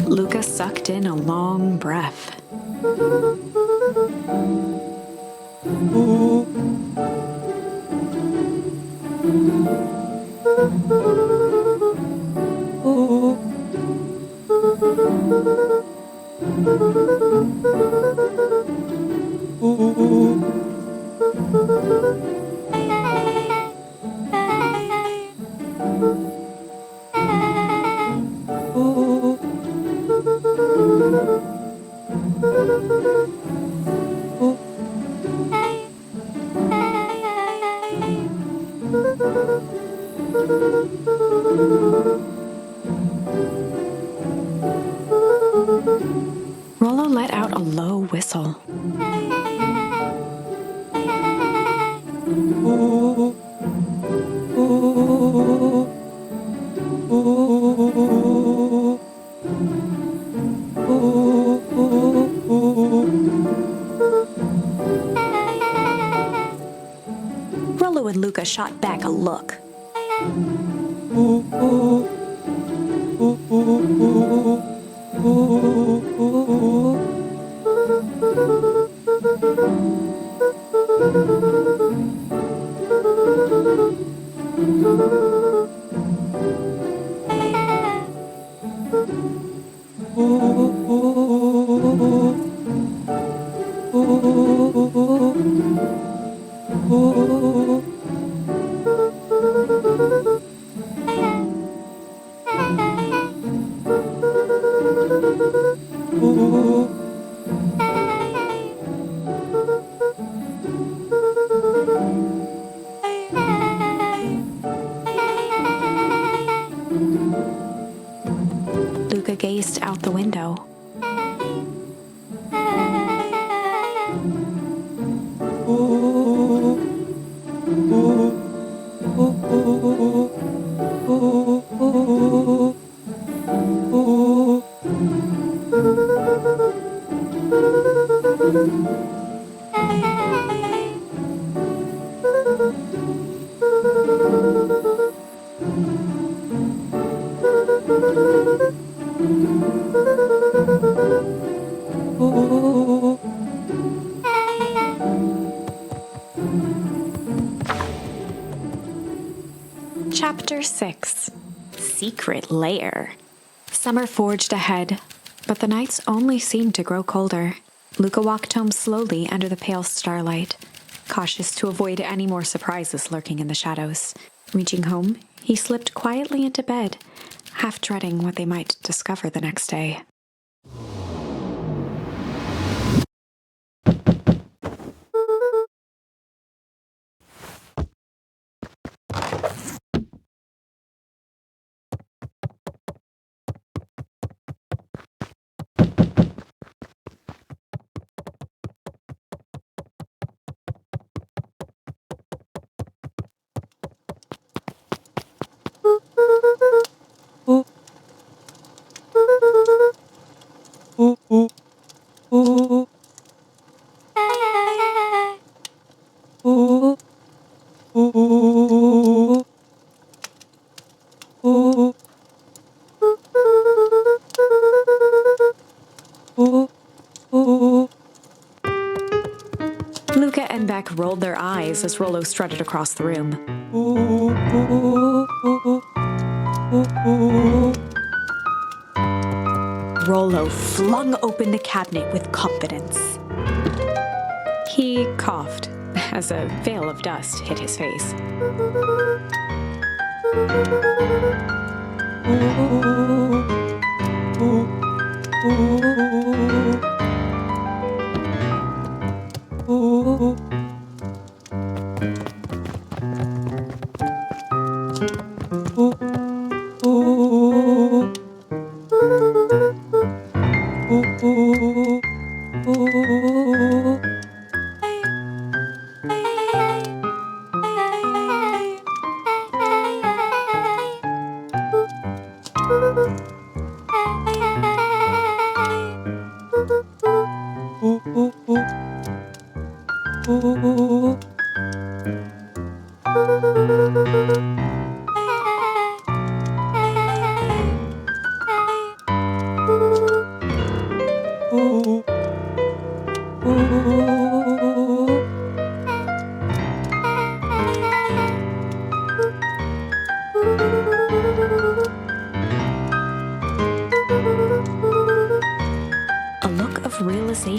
Luka sucked in a long breath. Rollo let out a low whistle. Rollo and Luka shot back a look. Luka gazed out the window. Chapter 6 Secret Lair. Summer forged ahead, but the nights only seemed to grow colder. Luka walked home slowly under the pale starlight, cautious to avoid any more surprises lurking in the shadows. Reaching home, he slipped quietly into bed, half dreading what they might discover the next day. Luka and Beck rolled their eyes as Rollo strutted across the room. Rollo flung open the cabinet with confidence. He coughed as a veil of dust hit his face.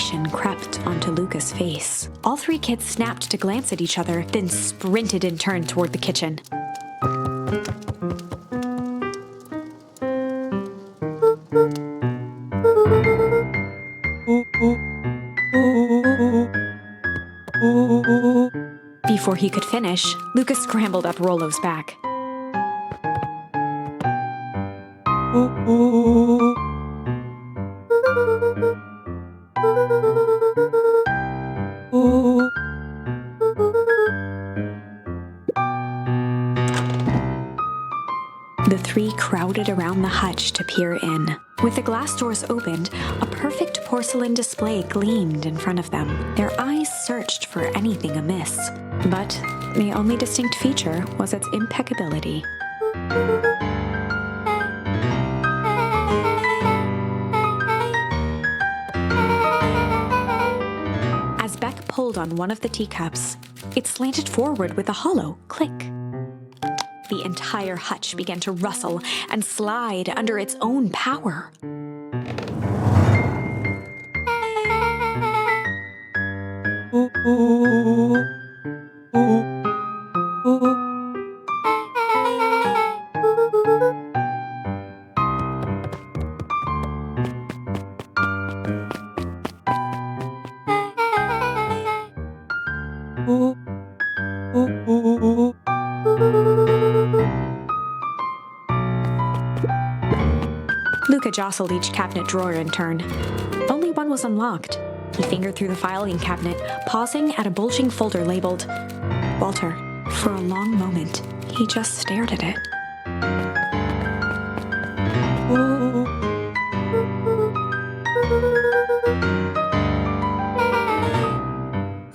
expression crept onto Luka's face. All three kids snapped to glance at each other, then sprinted in turn toward the kitchen. Before he could finish, Luka scrambled up Rollo's back. The three crowded around the hutch to peer in. With the glass doors opened, a perfect porcelain display gleamed in front of them. Their eyes searched for anything amiss, but the only distinct feature was its impeccability. As Beck pulled on one of the teacups, it slanted forward with a hollow click. The entire hutch began to rustle and slide under its own power. Luka jostled each cabinet drawer in turn. Only one was unlocked. He fingered through the filing cabinet, pausing at a bulging folder labeled Walter. For a long moment, he just stared at it.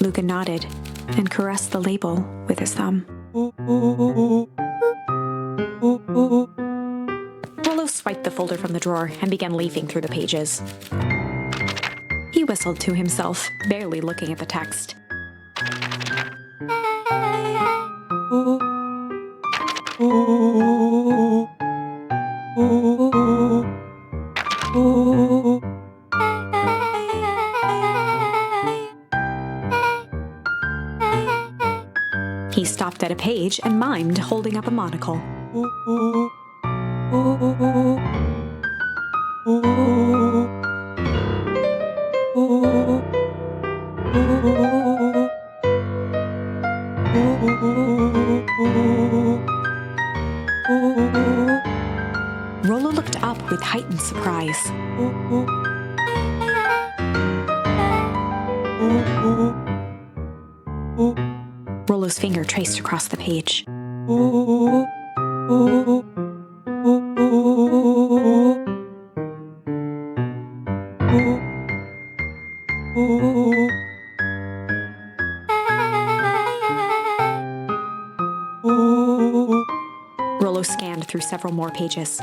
Luka nodded and caressed the label with his thumb. Rollo swiped the folder from the drawer and began leafing through the pages. He whistled to himself, barely looking at the text. He stopped at a page and mimed, holding up a monocle. Rollo looked up with heightened surprise. Rollo's finger traced across the page. Rollo scanned through several more pages.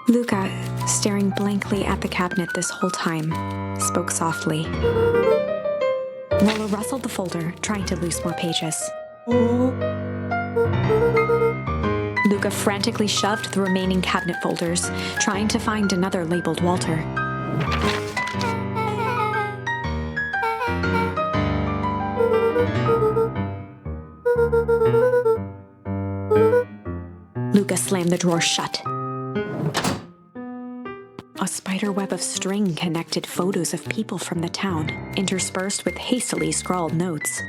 Luka, staring blankly at the cabinet this whole time, spoke softly. Rollo rustled the folder, trying to loose more pages. Luka frantically shoved the remaining cabinet folders, trying to find another labeled Walter. Luka slammed the drawer shut. A spider web of string connected photos of people from the town, interspersed with hastily scrawled notes.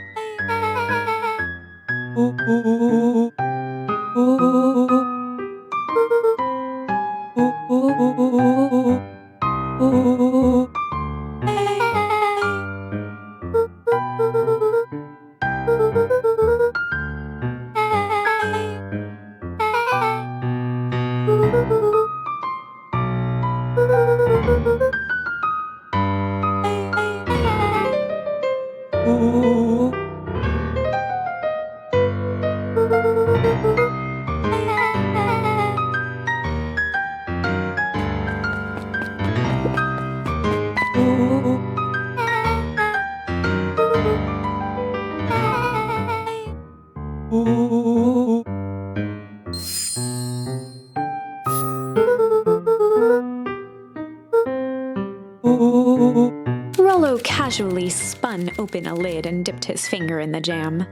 casually spun open a lid and dipped his finger in the jam.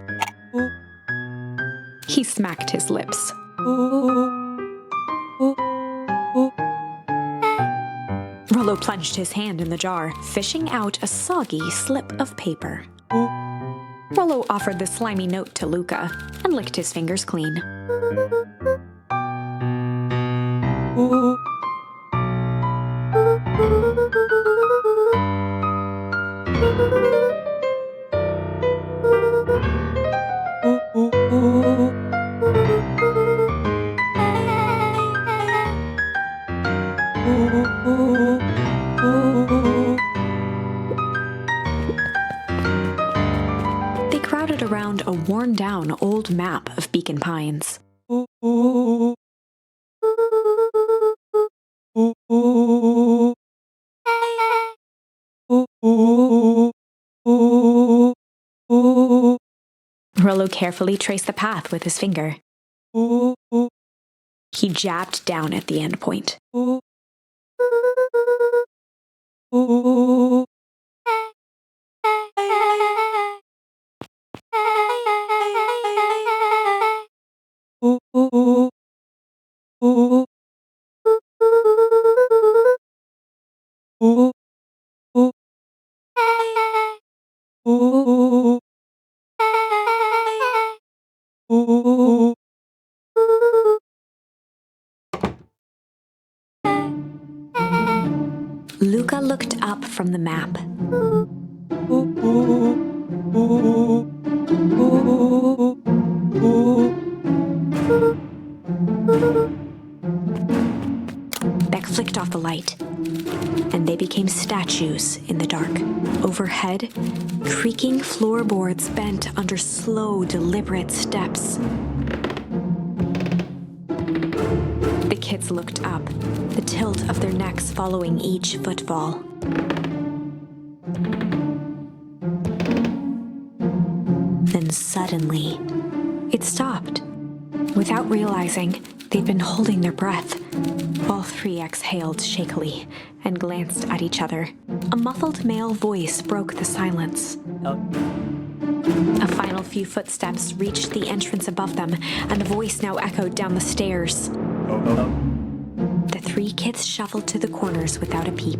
He smacked his lips. Rollo plunged his hand in the jar, fishing out a soggy slip of paper. Rollo offered the slimy note to Luka and licked his fingers clean. They crowded around a worn-down old map of Beacon Pines. Rollo carefully traced the path with his finger. He jabbed down at the end point. Luka looked up from the map. Beck flicked off the light, and they became statues in the dark. Overhead, creaking floorboards bent under slow, deliberate steps. The kids looked up, the tilt of their necks following each footfall. Then suddenly, it stopped. Without realizing, they'd been holding their breath. All three exhaled shakily and glanced at each other. A muffled male voice broke the silence. A final few footsteps reached the entrance above them, and the voice now echoed down the stairs. The three kids shuffled to the corners without a peep.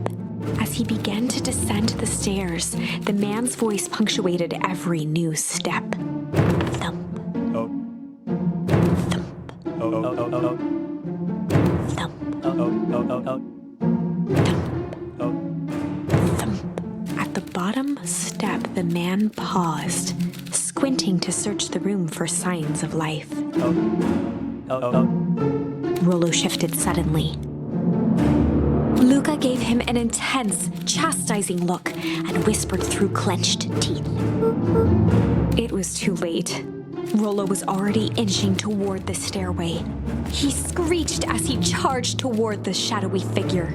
As he began to descend the stairs, the man's voice punctuated every new step. Thump. Thump. Thump. Thump. At the bottom step, the man paused, squinting to search the room for signs of life. Rollo shifted suddenly. Luka gave him an intense, chastising look and whispered through clenched teeth. It was too late. Rollo was already inching toward the stairway. He screeched as he charged toward the shadowy figure.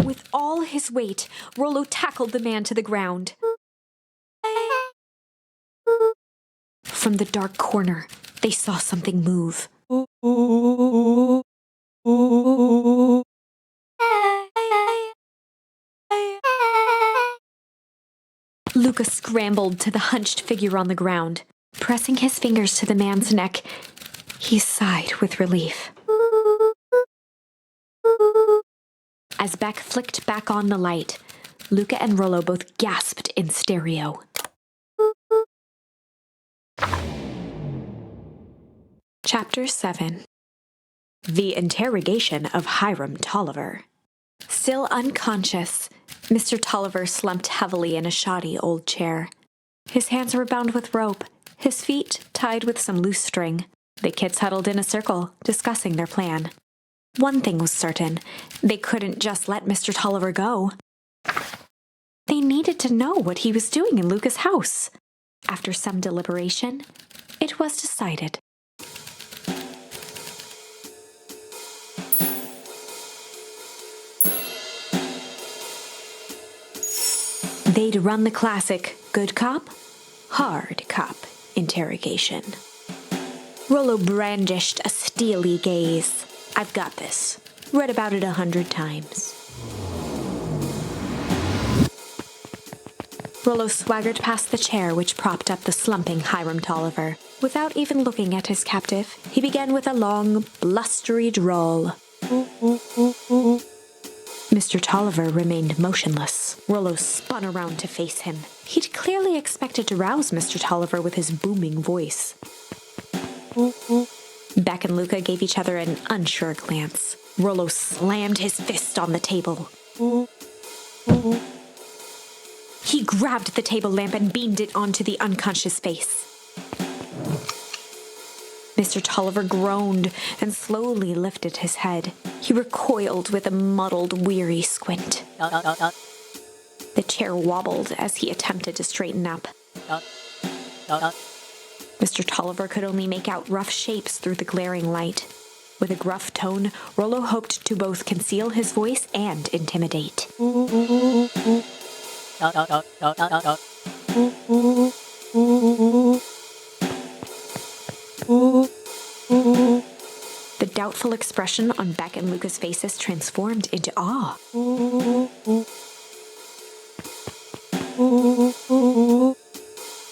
With all his weight, Rollo tackled the man to the ground. From the dark corner, they saw something move. Luka scrambled to the hunched figure on the ground. Pressing his fingers to the man's neck, he sighed with relief. As Beck flicked back on the light, Luka and Rollo both gasped in stereo. Chapter 7. The Interrogation of Hiram Tolliver. Still unconscious, Mr. Tolliver slumped heavily in a shoddy old chair. His hands were bound with rope, his feet tied with some loose string. The kids huddled in a circle, discussing their plan. One thing was certain, they couldn't just let Mr. Tolliver go. They needed to know what he was doing in Luka's house. After some deliberation, it was decided. They'd run the classic good cop, hard cop interrogation. Rollo brandished a steely gaze. I've got this. Read about it 100 times. Rollo swaggered past the chair which propped up the slumping Hiram Tolliver. Without even looking at his captive, he began with a long, blustery drawl. Mr. Tolliver remained motionless. Rollo spun around to face him. He'd clearly expected to rouse Mr. Tolliver with his booming voice. Beck and Luka gave each other an unsure glance. Rollo slammed his fist on the table. He grabbed the table lamp and beamed it onto the unconscious face. Mr. Tolliver groaned and slowly lifted his head. He recoiled with a muddled, weary squint. The chair wobbled as he attempted to straighten up. Mr. Tolliver could only make out rough shapes through the glaring light. With a gruff tone, Rollo hoped to both conceal his voice and intimidate. The doubtful expression on Beck and Luka's faces transformed into awe.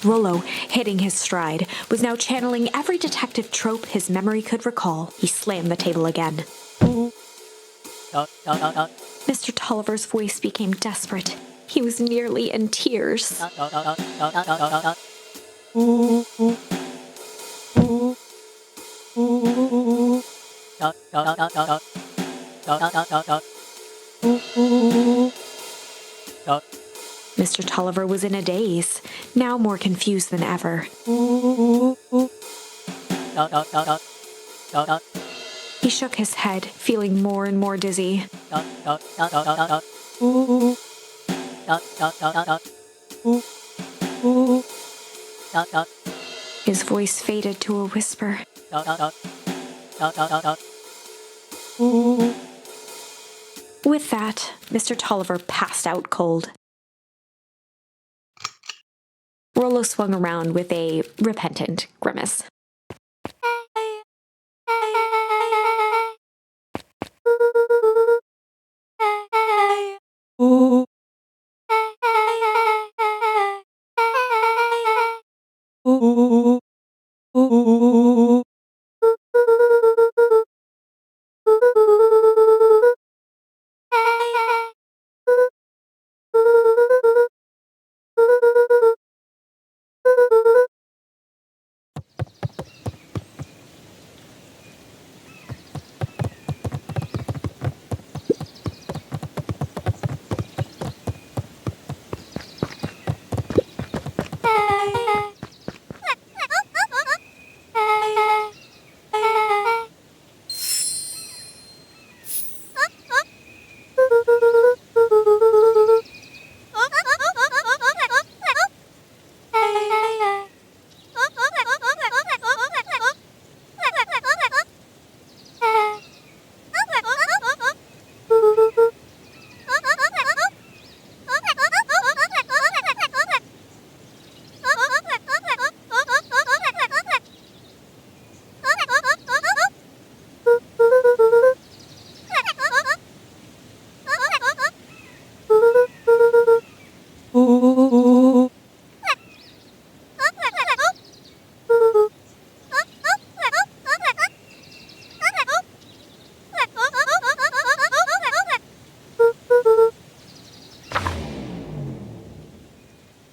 Rollo, hitting his stride, was now channeling every detective trope his memory could recall. He slammed the table again. Mr. Tolliver's voice became desperate. He was nearly in tears. Mr. Tolliver was in a daze, now more confused than ever. He shook his head, feeling more and more dizzy. His voice faded to a whisper. With that, Mr. Tolliver passed out cold. Rollo swung around with a repentant grimace.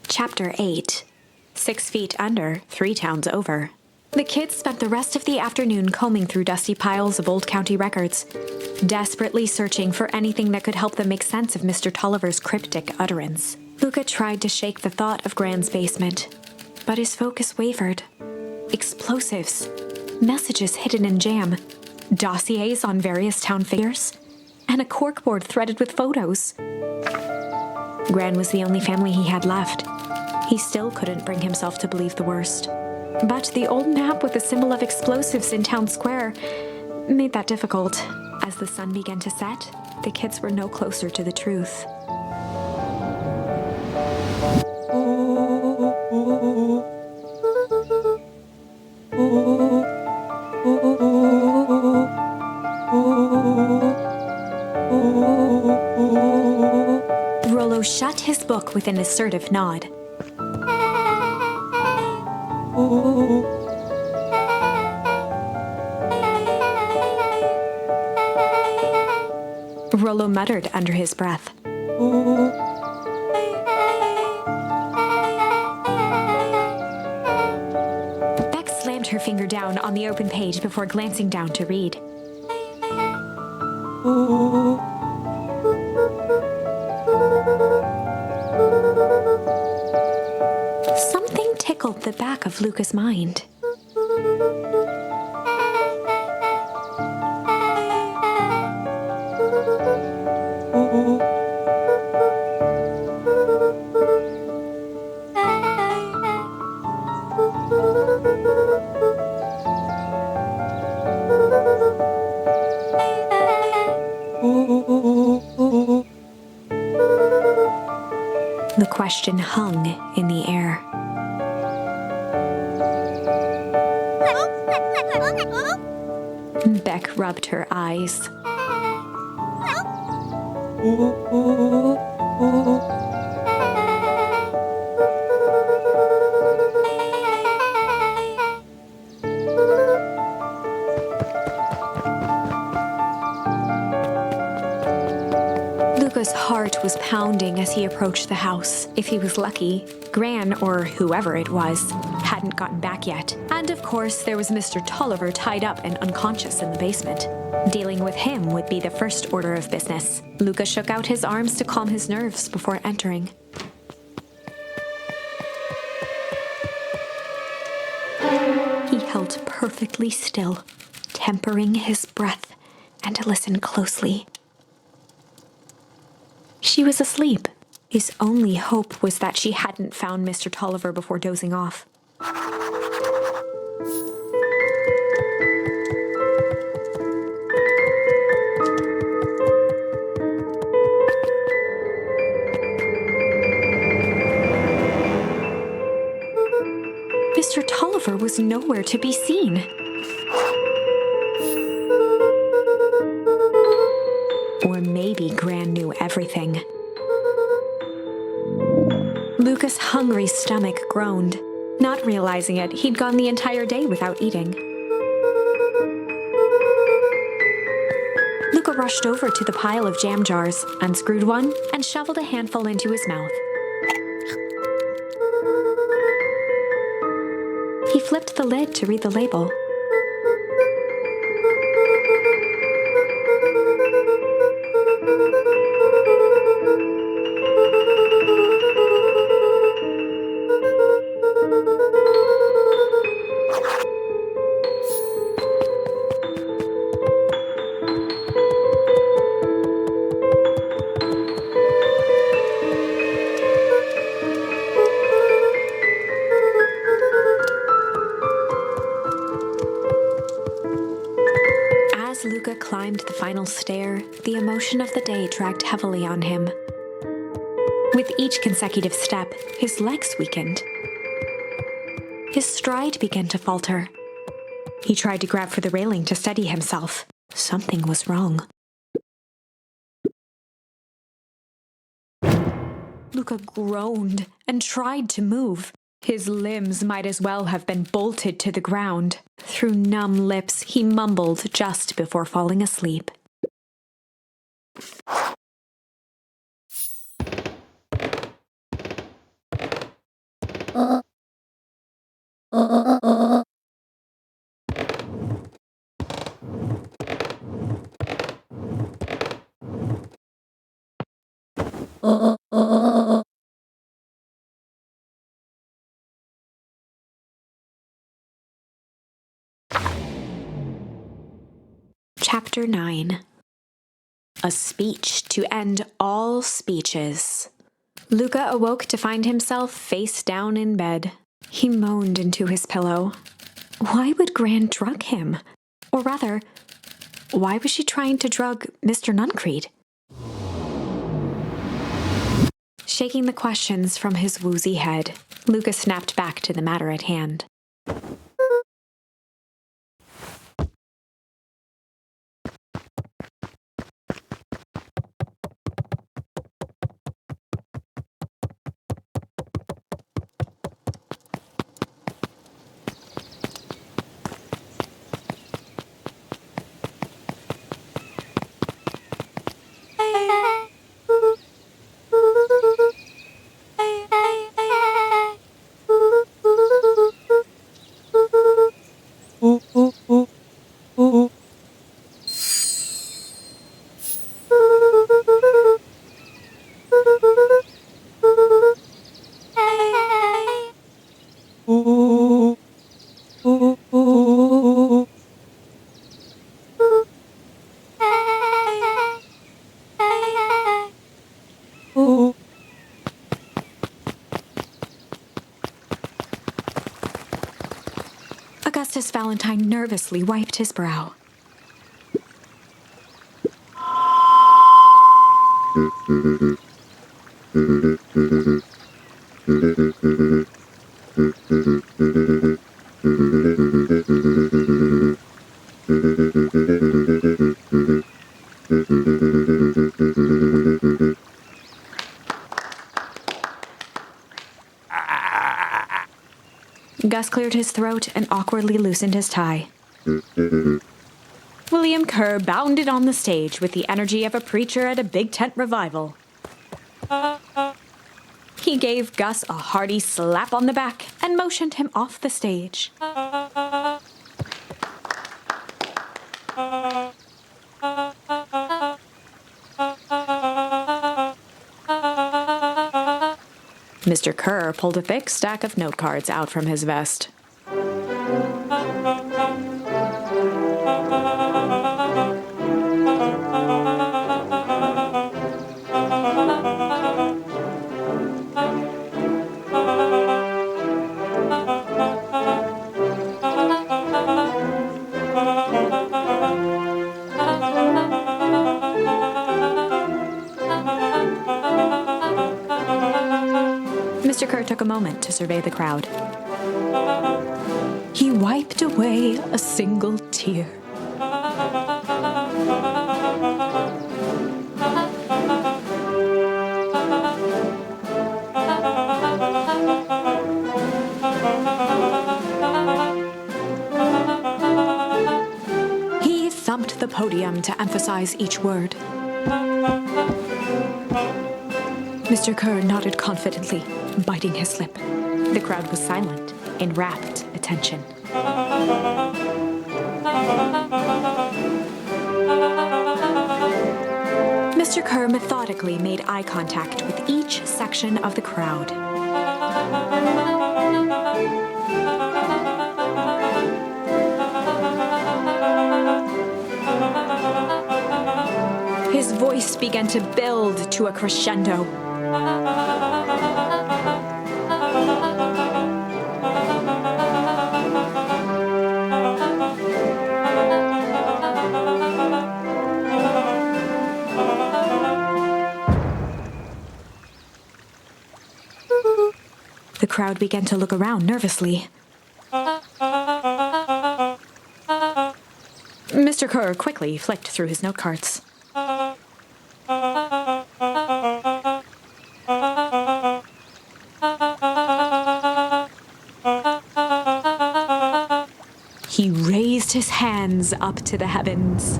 Chapter 8. 6 feet under, 3 towns over. The kids spent the rest of the afternoon combing through dusty piles of old county records, desperately searching for anything that could help them make sense of Mr. Tolliver's cryptic utterance. Luka tried to shake the thought of Gran's basement, but his focus wavered. Explosives, messages hidden in jam, dossiers on various town figures, and a corkboard threaded with photos. Gran was the only family he had left. He still couldn't bring himself to believe the worst. But the old map with the symbol of explosives in town square made that difficult. As the sun began to set, the kids were no closer to the truth. Rollo shut his book with an assertive nod. Rollo muttered under his breath. Beck slammed her finger down on the open page before glancing down to read. Something tickled the back of Luka's mind. The question hung in the air. Beck rubbed her eyes. Luka's heart was pounding as he approached the house. If he was lucky, Gran, or whoever it was, hadn't gotten back yet. And of course, there was Mr. Tolliver tied up and unconscious in the basement. Dealing with him would be the first order of business. Luka shook out his arms to calm his nerves before entering. He held perfectly still, tempering his breath, and listened closely. She was asleep. His only hope was that she hadn't found Mr. Tolliver before dozing off. Mr. Tolliver was nowhere to be seen. Or maybe Gran knew everything. Luka's hungry stomach groaned. Not realizing it, he'd gone the entire day without eating. Luka rushed over to the pile of jam jars, unscrewed one, and shoveled a handful into his mouth. He flipped the lid to read the label. As Luka climbed the final stair, the emotion of the day dragged heavily on him. With each consecutive step, his legs weakened. His stride began to falter. He tried to grab for the railing to steady himself. Something was wrong. Luka groaned and tried to move. His limbs might as well have been bolted to the ground. Through numb lips, he mumbled just before falling asleep. Chapter 9. A speech to end all speeches. Luka awoke to find himself face down in bed. He moaned into his pillow. Why would Gran drug him? Or rather, why was she trying to drug Mr. Nuncreed? Shaking the questions from his woozy head, Luka snapped back to the matter at hand. Justice Valentine nervously wiped his brow. Gus cleared his throat and awkwardly loosened his tie. William Kerr bounded on the stage with the energy of a preacher at a big tent revival. He gave Gus a hearty slap on the back and motioned him off the stage. Mr. Kerr pulled a thick stack of note cards out from his vest. Mr. Kerr took a moment to survey the crowd. He wiped away a single tear. He thumped the podium to emphasize each word. Mr. Kerr nodded confidently, biting his lip. The crowd was silent, in rapt attention. Mr. Kerr methodically made eye contact with each section of the crowd. His voice began to build to a crescendo. The crowd began to look around nervously. Mr. Kerr quickly flicked through his note cards. He raised his hands up to the heavens.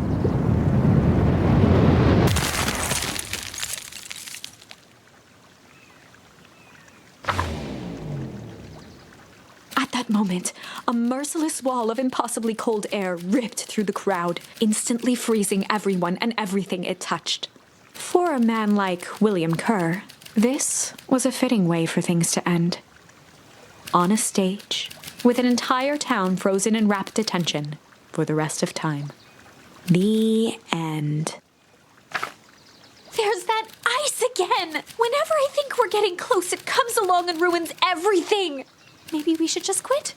At that moment, a merciless wall of impossibly cold air ripped through the crowd, instantly freezing everyone and everything it touched. For a man like William Kerr, this was a fitting way for things to end. On a stage, with an entire town frozen in rapt attention for the rest of time. The end. There's that ice again! Whenever I think we're getting close, it comes along and ruins everything! Maybe we should just quit?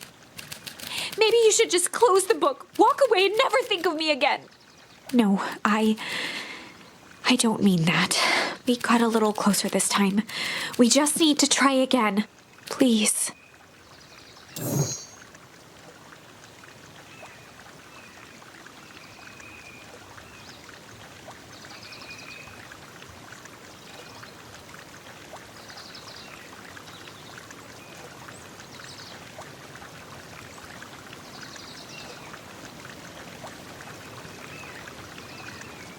Maybe you should just close the book, walk away, and never think of me again! No, I don't mean that. We got a little closer this time. We just need to try again. Please.